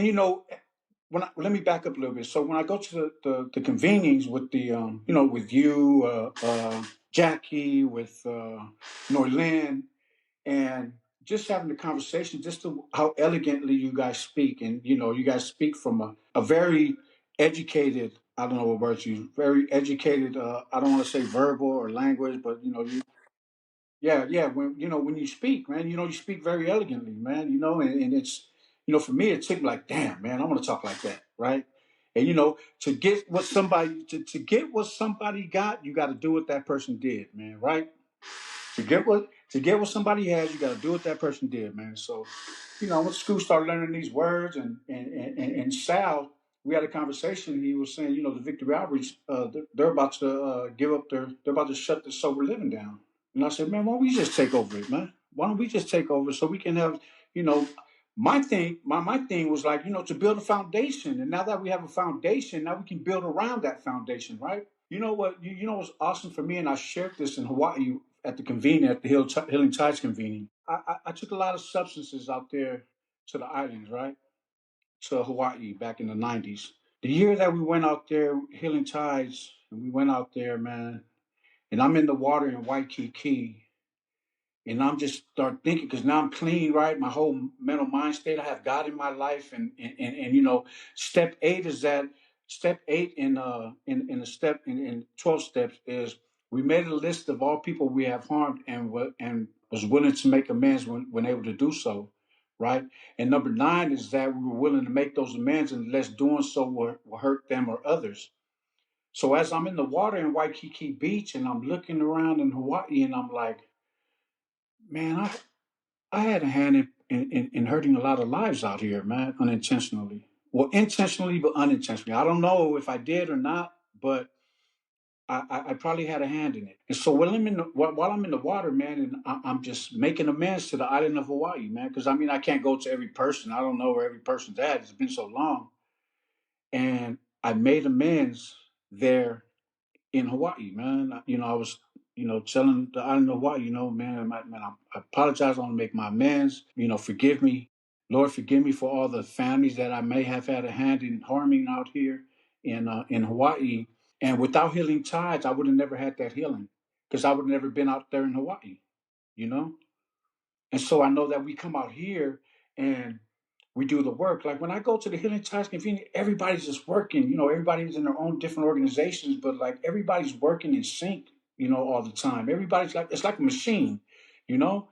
let me back up a little bit. So when I go to the convenings with with you, Jackie, with Norlin, and just having the conversation, just to how elegantly you guys speak, and you guys speak from a very educated. I don't know what words you. Very educated. I don't want to say verbal or language, but yeah, yeah. When you speak, man, you speak very elegantly, man. And it's for me, it took like, damn, man, I want to talk like that, right? And to get what somebody got, you got to do what that person did, man, right? To get what somebody has, you got to do what that person did, man. So, when school started learning these words, and Sal, we had a conversation. He was saying, the Victory Outreach, they're about to they're about to shut the sober living down. And I said, man, why don't we just take over it, man? Why don't we just take over so we can have, you know, my thing was like, to build a foundation. And now that we have a foundation, now we can build around that foundation, right? You know what? You know what's awesome for me, and I shared this in Hawaii at the convening, at the Healing Tides convening. I took a lot of substances out there to the islands, right? To Hawaii back in the 90s. The year that we went out there, Healing Tides, and we went out there, man, and I'm in the water in Waikiki, and I'm just start thinking because now I'm clean, right? My whole mental mind state. I have God in my life, and you know, step eight is that step eight in the step in 12 steps is we made a list of all people we have harmed and was willing to make amends when able to do so, right? And number nine is that we were willing to make those amends unless doing so will hurt them or others. So as I'm in the water in Waikiki Beach and I'm looking around in Hawaii and I'm like, man, I had a hand in hurting a lot of lives out here, man, unintentionally. Well, intentionally, but unintentionally. I don't know if I did or not, but I probably had a hand in it. And so while I'm in the water, man, and I'm just making amends to the island of Hawaii, man, because I mean, I can't go to every person. I don't know where every person's at. It's been so long. And I made amends there in Hawaii, man. You know, I was, you know, telling the island of Hawaii, you know, man, I apologize. I want to make my amends. You know, forgive me, Lord, forgive me for all the families that I may have had a hand in harming out here in Hawaii. And without healing tides, I would have never had that healing because I would have never been out there in Hawaii. You know, and so I know that we come out here and we do the work. Like when I go to the Healing Tides Convention, everybody's just working. You know, everybody's in their own different organizations, but like everybody's working in sync. You know, all the time. Everybody's like it's like a machine. You know,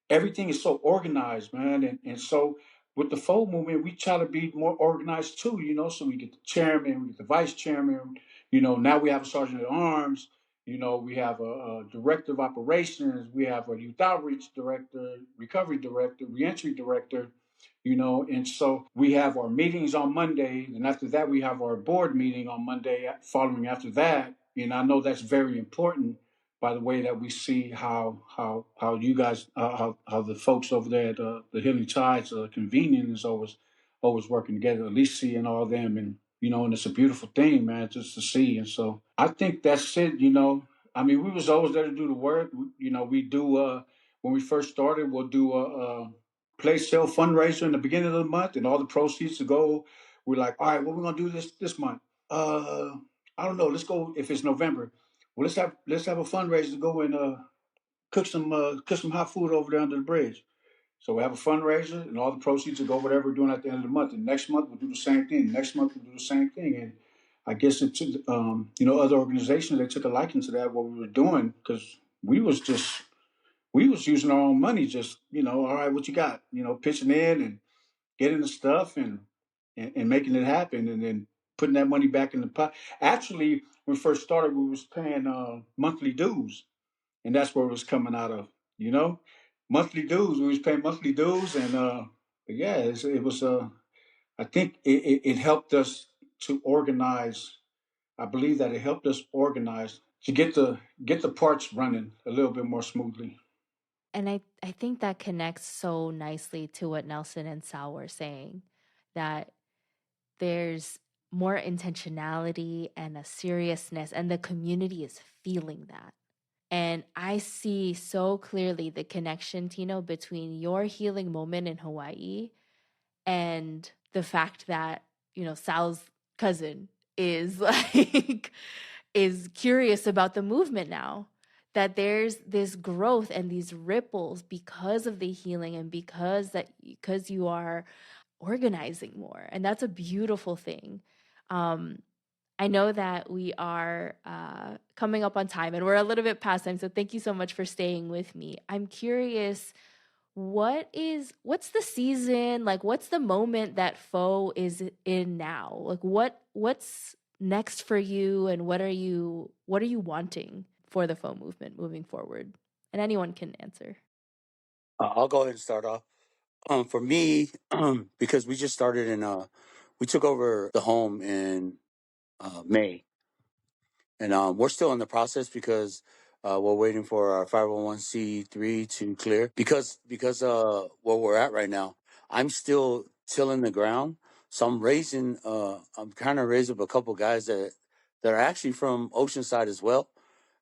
everything is so organized, man. And so with the FOU movement, we try to be more organized too. You know, so we get the chairman, we get the vice chairman. You know, now we have a sergeant at arms. You know, we have a director of operations. We have a youth outreach director, recovery director, reentry director, you know, and so we have our meetings on Monday, and after that we have our board meeting on Monday following after that. And I know that's very important by the way that we see how you guys how the folks over there at the Healing Tides convening is always working together, at least seeing all of them. And you know, and it's a beautiful thing, man, just to see. And so I think that's it. You know, I mean, we was always there to do the work. You know, we do when we first started, we'll do a place sale fundraiser in the beginning of the month, and all the proceeds to go. We're like, all right, what we're gonna do this month? I don't know. Let's go if it's November. Well, let's have a fundraiser to go and cook some hot food over there under the bridge. So we have a fundraiser, and all the proceeds will go whatever we're doing at the end of the month. And next month we'll do the same thing. Next month we'll do the same thing. And I guess it took you know, other organizations, they took a liking to that what we were doing because we was using our own money, just, you know, all right, what you got? You know, pitching in and getting the stuff and making it happen, and then putting that money back in the pot. Actually, when we first started, we was paying monthly dues, and that's where it was coming out of. You know, monthly dues. We was paying monthly dues, and yeah, it was. I think it helped us to organize. I believe that it helped us organize to get the parts running a little bit more smoothly. And I think that connects so nicely to what Nelson and Sal were saying, that there's more intentionality and a seriousness, and the community is feeling that. And I see so clearly the connection, Tino, between your healing moment in Hawaii and the fact that, you know, Sal's cousin is like, is curious about the movement now. That there's this growth and these ripples because of the healing and because you are organizing more. And that's a beautiful thing. I know that we are coming up on time and we're a little bit past time. So thank you so much for staying with me. I'm curious, what's the season? Like, what's the moment that FOU is in now? Like, what's next for you, and what are you wanting for the FOU movement moving forward? And anyone can answer. I'll go ahead and start off. For me, because we just started we took over the home in May, and we're still in the process because we're waiting for our 501c3 to clear. Because where we're at right now, I'm still tilling the ground, so I'm kind of raising up a couple guys that are actually from Oceanside as well,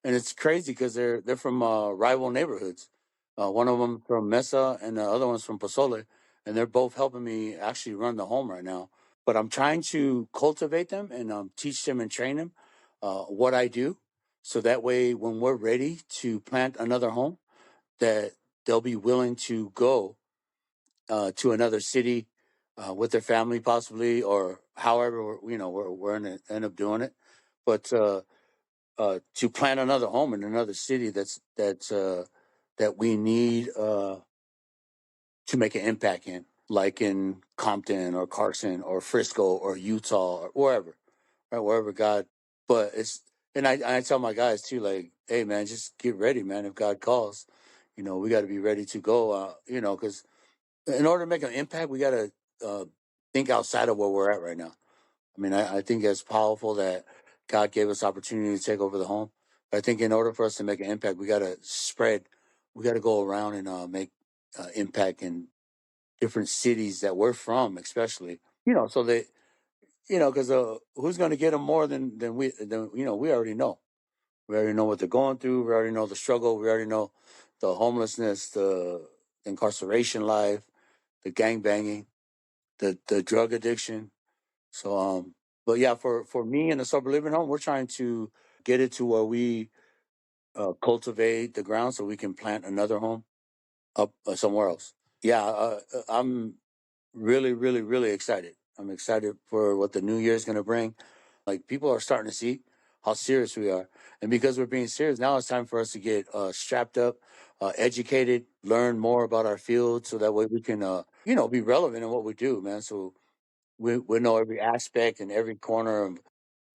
and it's crazy because they're from rival neighborhoods. One of them from Mesa, and the other one's from Pozole, and they're both helping me actually run the home right now. But I'm trying to cultivate them and teach them and train them what I do. So that way, when we're ready to plant another home, that they'll be willing to go to another city with their family, possibly, or however we're going to end up doing it. But to plant another home in another city that we need to make an impact in, like in Compton or Carson or Frisco or Utah or wherever, right? Wherever God. But I tell my guys too, like, hey man, just get ready, man. If God calls, we got to be ready to go. Because in order to make an impact, we got to think outside of where we're at right now. I mean, I think it's powerful that God gave us opportunity to take over the home. But I think in order for us to make an impact, we got to spread. We got to go around and make impact in different cities that we're from, especially. So that because who's going to get them more than we? We already know. We already know what they're going through. We already know the struggle. We already know the homelessness, the incarceration life, the gang banging, the drug addiction. So, but yeah, for me in the sober living home, we're trying to get it to where we cultivate the ground so we can plant another home up somewhere else. Yeah, I'm really, really, really excited. I'm excited for what the new year is going to bring. Like people are starting to see how serious we are, and because we're being serious, now it's time for us to get strapped up, educated, learn more about our field, so that way we can, be relevant in what we do, man. So we know every aspect and every corner of,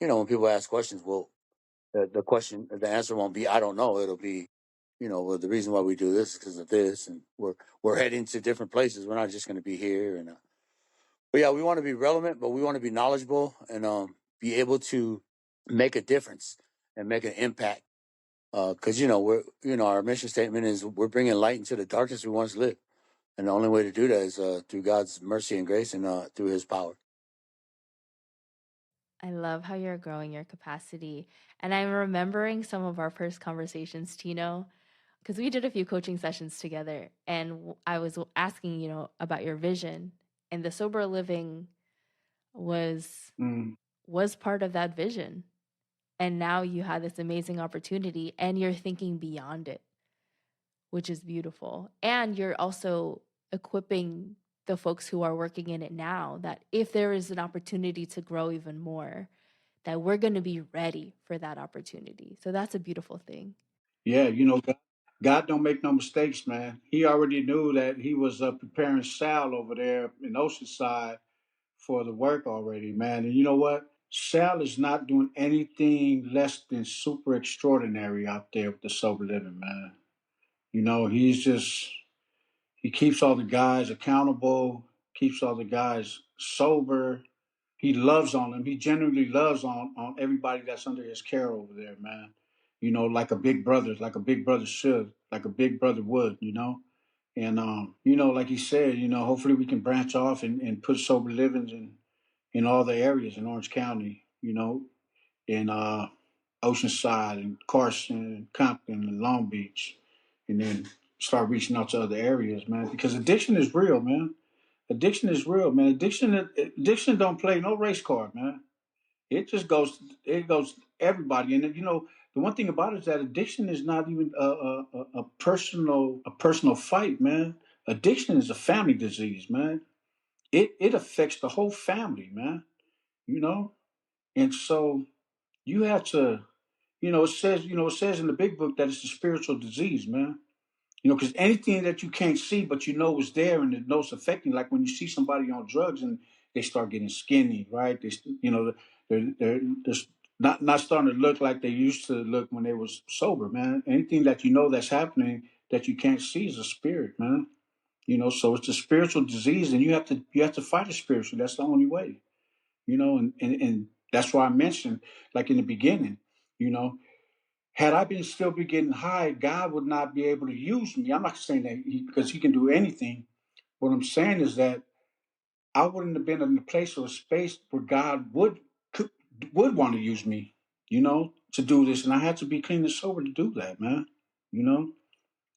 when people ask questions, well, the answer won't be, I don't know. It'll be, well, the reason why we do this is because of this. And we're heading to different places. We're not just going to be here. But yeah, we want to be relevant, but we want to be knowledgeable and be able to make a difference and make an impact. Cause our mission statement is we're bringing light into the darkness we once lived. And the only way to do that is through God's mercy and grace and through his power. I love how you're growing your capacity. And I'm remembering some of our first conversations, Tino, because we did a few coaching sessions together. And I was asking, about your vision. And the sober living was was part of that vision. And now you have this amazing opportunity and you're thinking beyond it, which is beautiful. And you're also equipping the folks who are working in it now that if there is an opportunity to grow even more, that we're going to be ready for that opportunity. So that's a beautiful thing. Yeah, God don't make no mistakes, man. He already knew that he was preparing Sal over there in Oceanside for the work already, man. And you know what? Sal is not doing anything less than super extraordinary out there with the sober living, man. He keeps all the guys accountable, keeps all the guys sober. He loves on them. He genuinely loves on everybody that's under his care over there, man. Like a big brother should, like a big brother would, And like he said, hopefully we can branch off and put sober livings in all the areas in Orange County, in Oceanside and Carson and Compton and Long Beach, and then start reaching out to other areas, man. Because addiction is real, man. Addiction is real, man. Addiction don't play no race card, man. It goes everybody, and the one thing about it is that addiction is not even a personal fight, man. Addiction is a family disease, man. It affects the whole family, man. You know, and so you have to, it says in the big book that it's a spiritual disease, man. Because anything that you can't see but you know is there and it knows affecting, like when you see somebody on drugs and they start getting skinny, right? They're not starting to look like they used to look when they was sober, man. Anything that that's happening that you can't see is a spirit, man. So it's a spiritual disease, and you have to fight it spiritually. That's the only way, and that's why I mentioned, like in the beginning, you know, had I been still be getting high, God would not be able to use me. I'm not saying that because He can do anything. What I'm saying is that I wouldn't have been in a place or a space where God would want to use me, to do this, and I had to be clean and sober to do that, man. You know,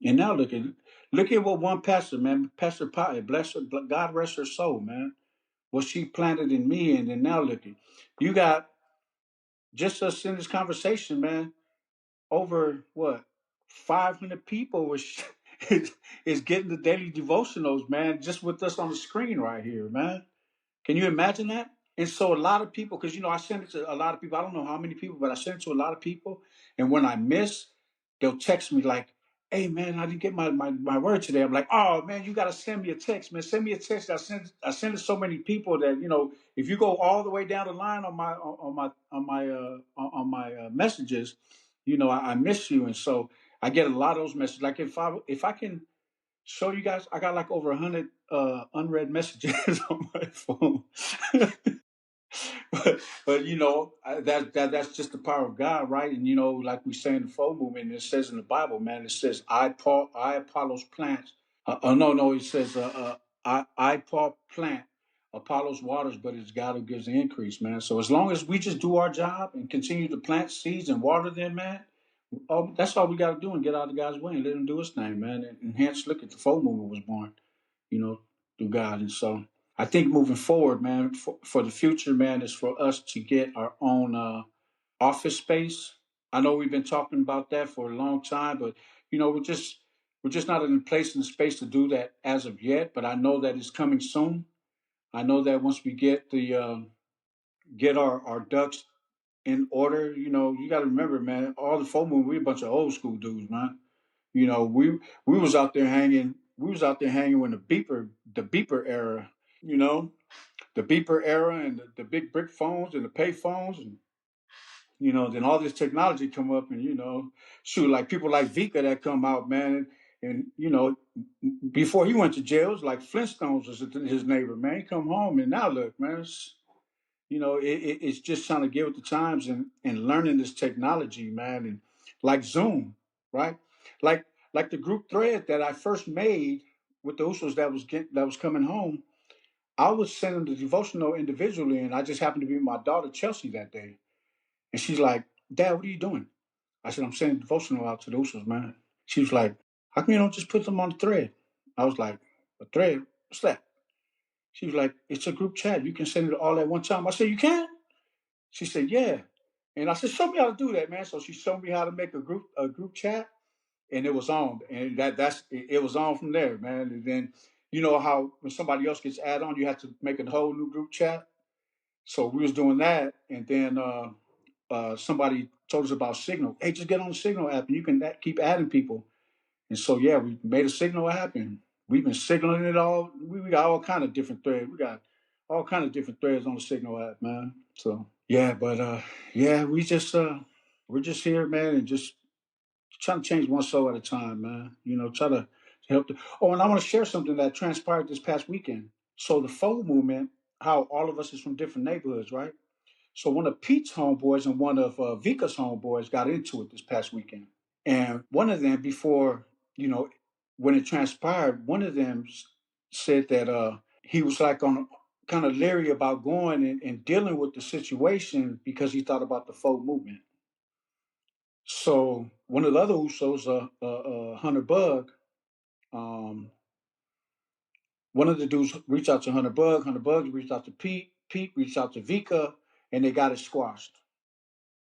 and now look at what one pastor, man, Pastor Pie, bless her, God rest her soul, man. What she planted in me, and then now look at you got just us in this conversation, man. over what 500 people is getting the daily devotionals, man, just with us on the screen right here, man. Can you imagine that? And so a lot of people, because I send it to a lot of people. I don't know how many people, but I send it to a lot of people. And when I miss, they'll text me like, "Hey man, I didn't get my word today." I'm like, "Oh man, you gotta send me a text, man. Send me a text." I send it to so many people that if you go all the way down the line on my messages, I miss you, and so I get a lot of those messages. Like if I can show you guys, I got like over 100 unread messages on my phone. but that's just the power of God, right? And like we say in the FOU movement, it says in the Bible, man, it says, I Apollos plant. No, it says, I Paul plant, Apollos waters, but it's God who gives the increase, man. So as long as we just do our job and continue to plant seeds and water them, man, that's all we got to do and get out of God's way and let Him do His thing, man. And hence, look at the FOU movement was born, you know, through God. And so I think moving forward, man, for the future, man, is for us to get our own office space. I know we've been talking about that for a long time, but we're just not in a place and space to do that as of yet. But I know that it's coming soon. I know that once we get our ducks in order, you got to remember, man, all the folk movement, we a bunch of old school dudes, man. We was out there hanging. We was out there hanging when the beeper era. You know, the beeper era and the big brick phones and the pay phones and then all this technology come up and shoot, like people like Vika that come out, man, and before he went to jail, it was like Flintstones was his neighbor, man. He come home and now look, man, it's just trying to get with the times and learning this technology, man, and like Zoom, right? Like like the group thread that I first made with the Usos that was coming home. I was sending the devotional individually, and I just happened to be with my daughter Chelsea that day, and she's like, "Dad, what are you doing?" I said, "I'm sending devotional out to the Usos, man." She was like, "How come you don't just put them on the thread?" I was like, "A thread? What's that?" She was like, "It's a group chat. You can send it all at one time." I said, "You can?" She said, "Yeah." And I said, "Show me how to do that, man." So she showed me how to make a group chat, and it was on, and it was on from there, man. And then how when somebody else gets added on, you have to make a whole new group chat. So we was doing that, and then somebody told us about Signal. Hey, just get on the Signal app, and you can keep adding people. And so yeah, we made a Signal app, and we've been signaling it all. We got all kind of different threads. We got all kind of different threads on the Signal app, man. So yeah, but yeah, we're just here, man, and just trying to change one soul at a time, man. Try to help. Oh, and I want to share something that transpired this past weekend. So the FOU movement, how all of us is from different neighborhoods, right? So one of Pete's homeboys and one of Vika's homeboys got into it this past weekend. And one of them, before, you know, when it transpired, one of them said that he was like on kind of leery about going and dealing with the situation because he thought about the FOU movement. So one of the other Usos, Hunter Bug, um, one of the dudes reached out to Hunter Bug. Hunter Bug reached out to Pete. Pete reached out to Vika, and they got it squashed.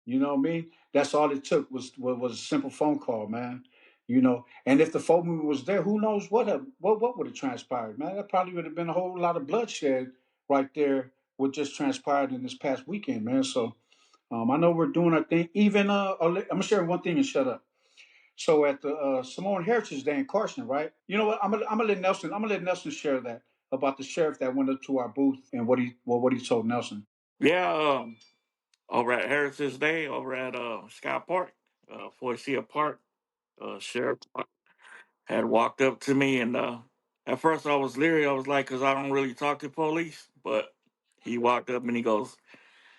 You know what I mean? That's all it took was a simple phone call, man. And if the folk movement was there, who knows what would have transpired, man? That probably would have been a whole lot of bloodshed right there. What just transpired in this past weekend, man. So I know we're doing our thing. Even I'm gonna share one thing and shut up. So at the Samoan Heritage Day in Carson, right? You know what? I'm gonna let Nelson share that about the sheriff that went up to our booth and what he told Nelson. Yeah, over at Harris's Day, over at Sky Park, Forcia Park, Sheriff had walked up to me, and at first I was leery. I was like, because I don't really talk to police, but he walked up and he goes,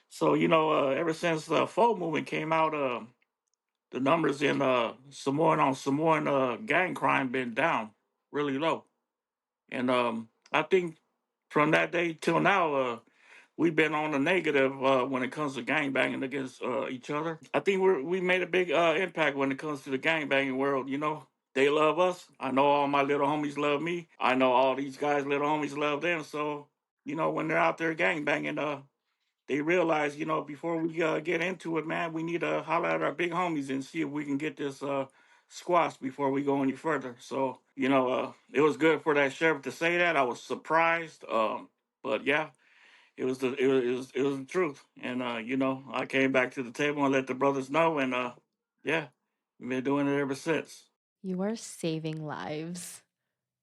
"So ever since the FOU movement came out, the numbers in Samoan gang crime been down really low, and I think from that day till now, we've been on the negative when it comes to gang banging against each other. I think we made a big impact when it comes to the gang banging world. They love us. I know all my little homies love me. I know all these guys' little homies love them. So when they're out there gang banging, they realized, before we get into it, man, we need to holler at our big homies and see if we can get this squashed before we go any further. So, it was good for that sheriff to say that. I was surprised, but yeah, it was the truth. And I came back to the table and let the brothers know, and yeah, we've been doing it ever since. You are saving lives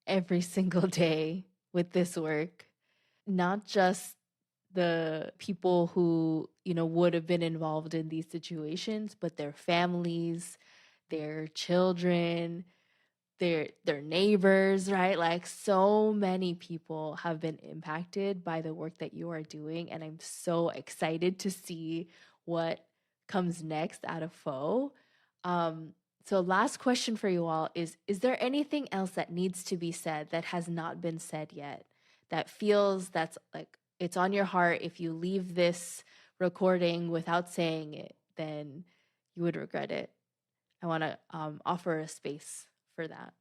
every single day with this work. Not just the people who, would have been involved in these situations, but their families, their children, their neighbors, right? Like so many people have been impacted by the work that you are doing, and I'm so excited to see what comes next out of FOU. So last question for you all is there anything else that needs to be said that has not been said yet, that feels that's like it's on your heart? If you leave this recording without saying it, then you would regret it. I want to offer a space for that.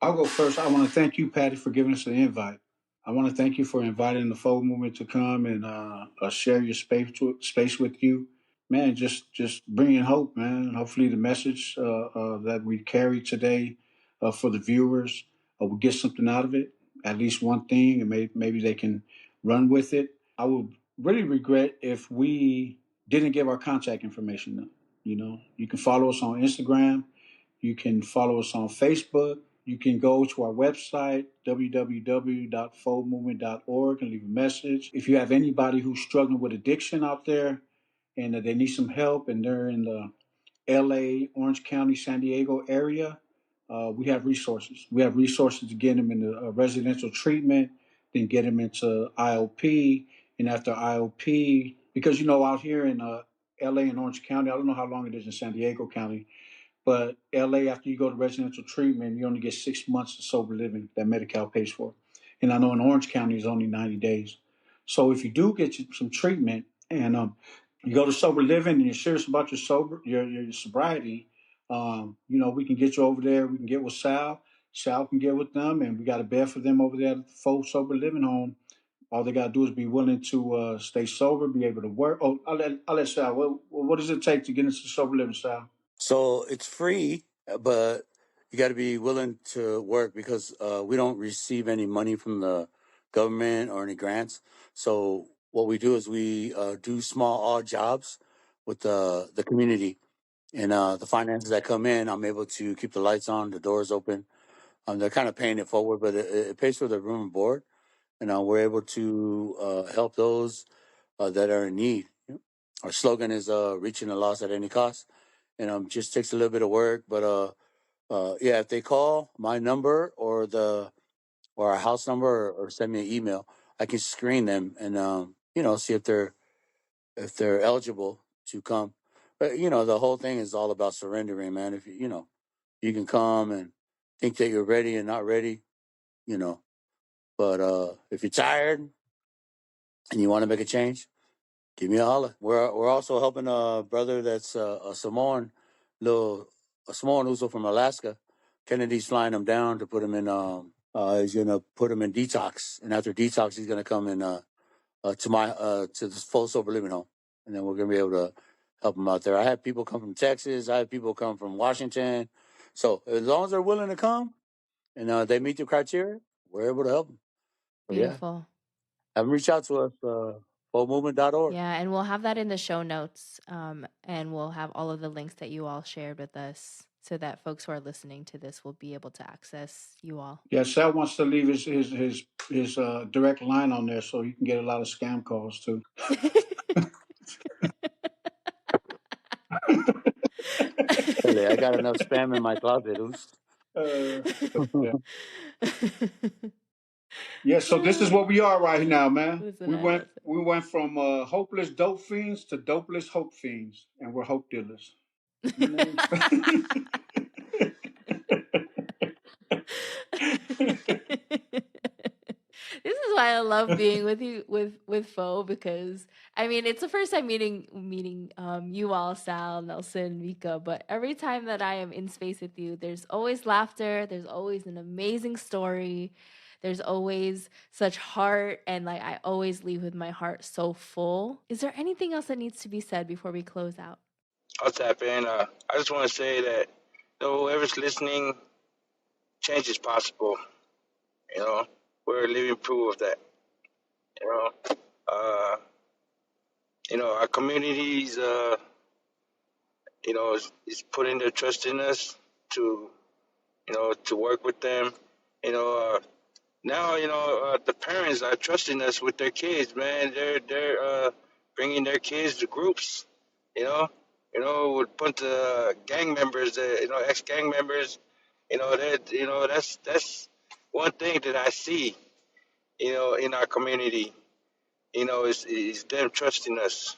I'll go first. I want to thank you, Patty, for giving us the invite. I want to thank you for inviting the FOU Movement to come and share your space with you. Man, just bringing hope, man. Hopefully, the message that we carry today for the viewers will get something out of it, at least one thing, and maybe they can run with it. I would really regret if we didn't give our contact information. You can follow us on Instagram. You can follow us on Facebook. You can go to our website, www.foldmovement.org, and leave a message. If you have anybody who's struggling with addiction out there and they need some help and they're in the LA, Orange County, San Diego area, we have resources. We have resources to get them into residential treatment, then get them into IOP. And after IOP, because out here in LA and Orange County, I don't know how long it is in San Diego County, but LA, after you go to residential treatment, you only get 6 months of sober living that Medi-Cal pays for. And I know in Orange County it's only 90 days. So if you do get some treatment and you go to sober living and you're serious about your sobriety, we can get you over there. We can get with Sal. Sal can get with them, and we got a bed for them over there at the full sober living home. All they got to do is be willing to stay sober, be able to work. Oh, I'll let Sal. What does it take to get into sober living, Sal? So it's free, but you got to be willing to work because we don't receive any money from the government or any grants. So what we do is we do small odd jobs with the community, and the finances that come in, I'm able to keep the lights on, the doors open. They're kind of paying it forward, but it pays for the room and board, and we're able to help those that are in need. Our slogan is reaching the lost at any cost, and just takes a little bit of work. But yeah, if they call my number or our house number or send me an email, I can screen them and see if they're eligible to come. But the whole thing is all about surrendering, man. If you can come and think that you're ready and not ready, you know. But if you're tired and you want to make a change, give me a holler. We're also helping a brother that's a Samoan, little a Samoan who's from Alaska. Kennedy's flying him down to put him in. He's gonna put him in detox, and after detox, he's gonna come in to this full sober living home, and then we're gonna be able to help him out there. I have people come from Texas. I have people come from Washington. So as long as they're willing to come and they meet the criteria, we're able to help them. So yeah, Beautiful. have them reach out to us. FOUmovement.org. Yeah, and we'll have that in the show notes, and we'll have all of the links that you all shared with us so that folks who are listening to this will be able to access you all. Yeah, Sal wants to leave his direct line on there so you can get a lot of scam calls too. Really, I got enough spam in my closet. Oops. Uh, yeah. Yeah, so this is what we are right now, man. Listen, We I went love it. we went from hopeless dope fiends to dopeless hope fiends, and we're hope dealers. You know? This is why I love being with you with FOU, because I mean, it's the first time meeting you all, Sal, Nelson, Vika. But every time that I am in space with you, there's always laughter. There's always an amazing story. There's always such heart, and like I always leave with my heart so full. Is there anything else that needs to be said before we close out? I'll tap in. I just want to say that whoever's listening, change is possible. You know, we're a living proof of that. You know, uh, our communities, is putting their trust in us to, to work with them. You know, now the parents are trusting us with their kids. Man, they're bringing their kids to groups. You know, with a bunch of gang members, ex gang members. That's one thing that I see. In our community. Is them trusting us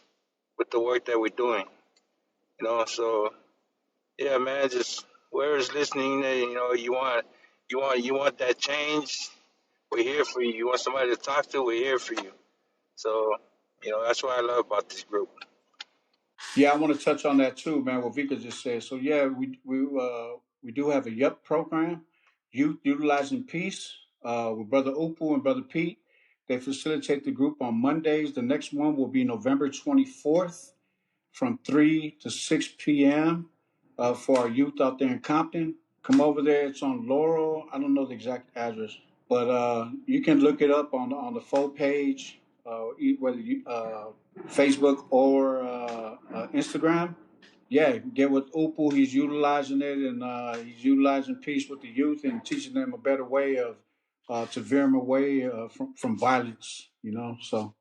with the work that we're doing. So yeah, man, just whoever's listening, you want that change. We're here for you. You want somebody to talk to, we're here for you. So, that's what I love about this group. Yeah, I want to touch on that too, man. What Vika just said. So yeah, we do have a YUP program, Youth Utilizing Peace, with Brother Upu and Brother Pete. They facilitate the group on Mondays. The next one will be November 24th from 3 to 6 p.m. For our youth out there in Compton. Come over there. It's on Laurel. I don't know the exact address, but you can look it up on the FOU page, whether you Facebook or Instagram. Yeah, get with Upu. He's utilizing it, and he's utilizing peace with the youth and teaching them a better way of to veer them away from violence. So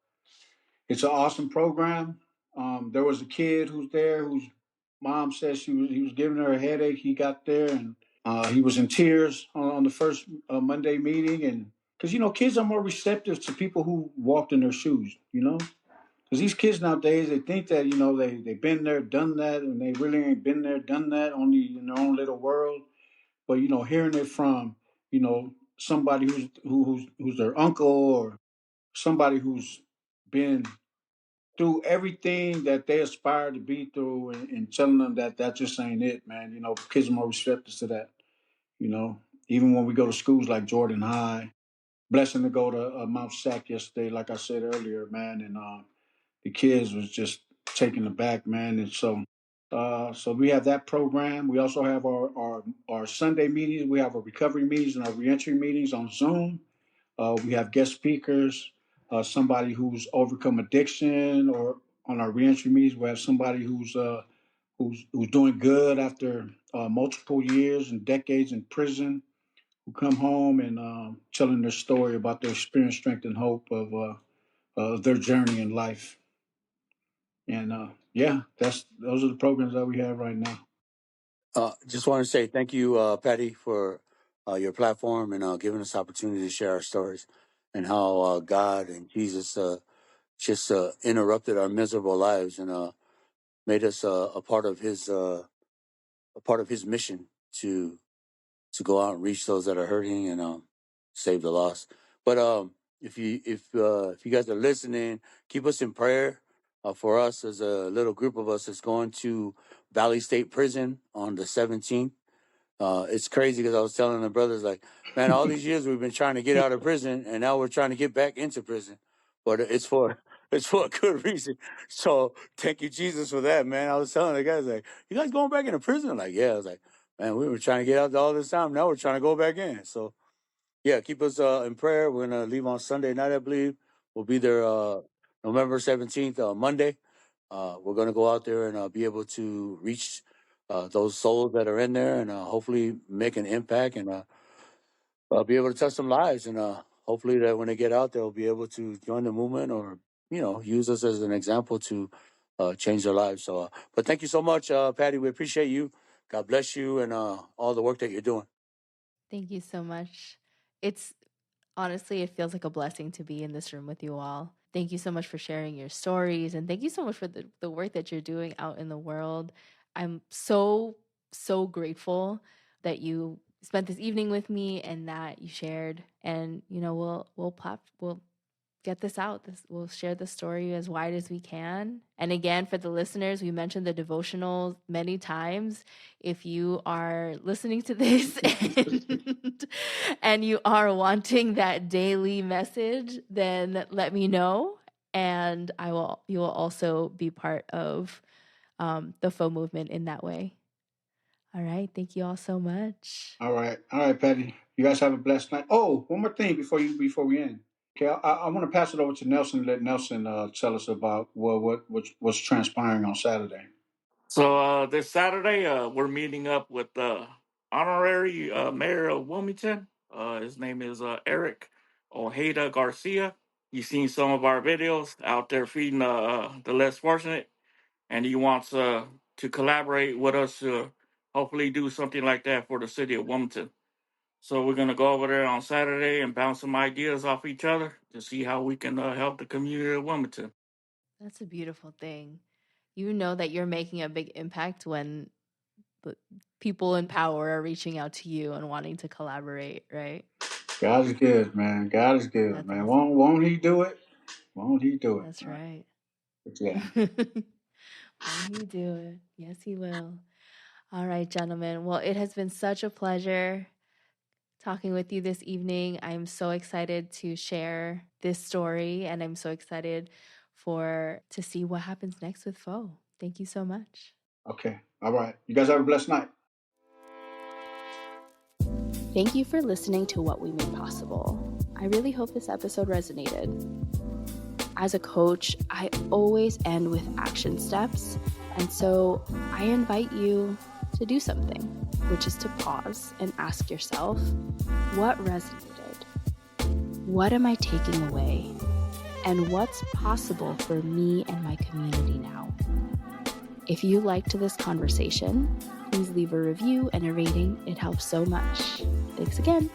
it's an awesome program. There was a kid who's there whose mom said he was giving her a headache. He got there and he was in tears on the first Monday meeting, and because kids are more receptive to people who walked in their shoes. Because these kids nowadays, they think that they've been there, done that, and they really ain't been there, done that, only in their own little world. But hearing it from somebody who's their uncle or somebody who's been through everything that they aspire to be through, and telling them that just ain't it, man. Kids are more receptive to that. You know, Even when we go to schools like Jordan High, blessing to go to Mount Sac yesterday, like I said earlier, man, and the kids was just taken aback, man. And so we have that program. We also have our Sunday meetings. We have our recovery meetings and our reentry meetings on Zoom. We have guest speakers, somebody who's overcome addiction, or on our reentry meetings, we have somebody who's doing good after multiple years and decades in prison, who come home and telling their story about their experience, strength, and hope of their journey in life. And yeah, those are the programs that we have right now. Just want to say thank you, Patty, for your platform and giving us opportunity to share our stories and how God and Jesus just interrupted our miserable lives and made us a part of His mission to go out and reach those that are hurting and save the lost. But if you guys are listening, keep us in prayer. For us, as a little group of us, is going to Valley State Prison on the 17th. It's crazy because I was telling the brothers, like, man, all these years we've been trying to get out of prison, and now we're trying to get back into prison, but it's for a good reason. So thank you, Jesus, for that, man. I was telling the guys, like, you guys going back into prison? Like, yeah. I was like, man, we were trying to get out all this time. Now we're trying to go back in. So yeah, keep us in prayer. We're gonna leave on Sunday night, I believe. We'll be there November 17th, Monday. We're gonna go out there and be able to reach those souls that are in there, and hopefully make an impact, and be able to touch some lives, and hopefully that when they get out, they'll be able to join the movement, or use us as an example to change their lives. So, but thank you so much, Patty. We appreciate you. God bless you, and all the work that you're doing. Thank you so much. It's honestly, it feels like a blessing to be in this room with you all. Thank you so much for sharing your stories, and thank you so much for the work that you're doing out in the world. I'm so, so grateful that you spent this evening with me and that you shared. And we'll get this out. We'll share the story as wide as we can. And again, for the listeners, we mentioned the devotional many times. If you are listening to this and you are wanting that daily message, then let me know. And you will also be part of the FOU movement in that way. All right. Thank you all so much. All right, Patty. You guys have a blessed night. Oh, one more thing before we end. Okay, I want to pass it over to Nelson and let Nelson tell us about what's transpiring on Saturday. So this Saturday, we're meeting up with the honorary mayor of Wilmington. His name is Eric Ojeda Garcia. You've seen some of our videos out there feeding the less fortunate, and he wants to collaborate with us to hopefully do something like that for the city of Wilmington. So we're gonna go over there on Saturday and bounce some ideas off each other to see how we can help the community of Wilmington. That's a beautiful thing. You know that you're making a big impact when the people in power are reaching out to you and wanting to collaborate, right? God is good, man. God is good, That's man. awesome. Won't He do it? Won't He do it? That's right. But yeah. Won't he do it? Yes, he will. All right, gentlemen. Well, it has been such a pleasure talking with you this evening. I'm so excited to share this story, and I'm so excited to see what happens next with FOU. Thank you so much. Okay. All right. You guys have a blessed night. Thank you for listening to What We Made Possible. I really hope this episode resonated. As a coach, I always end with action steps, and so I invite you to do something, which is to pause and ask yourself, what resonated? What am I taking away? And what's possible for me and my community now? If you liked this conversation, please leave a review and a rating. It helps so much. Thanks again.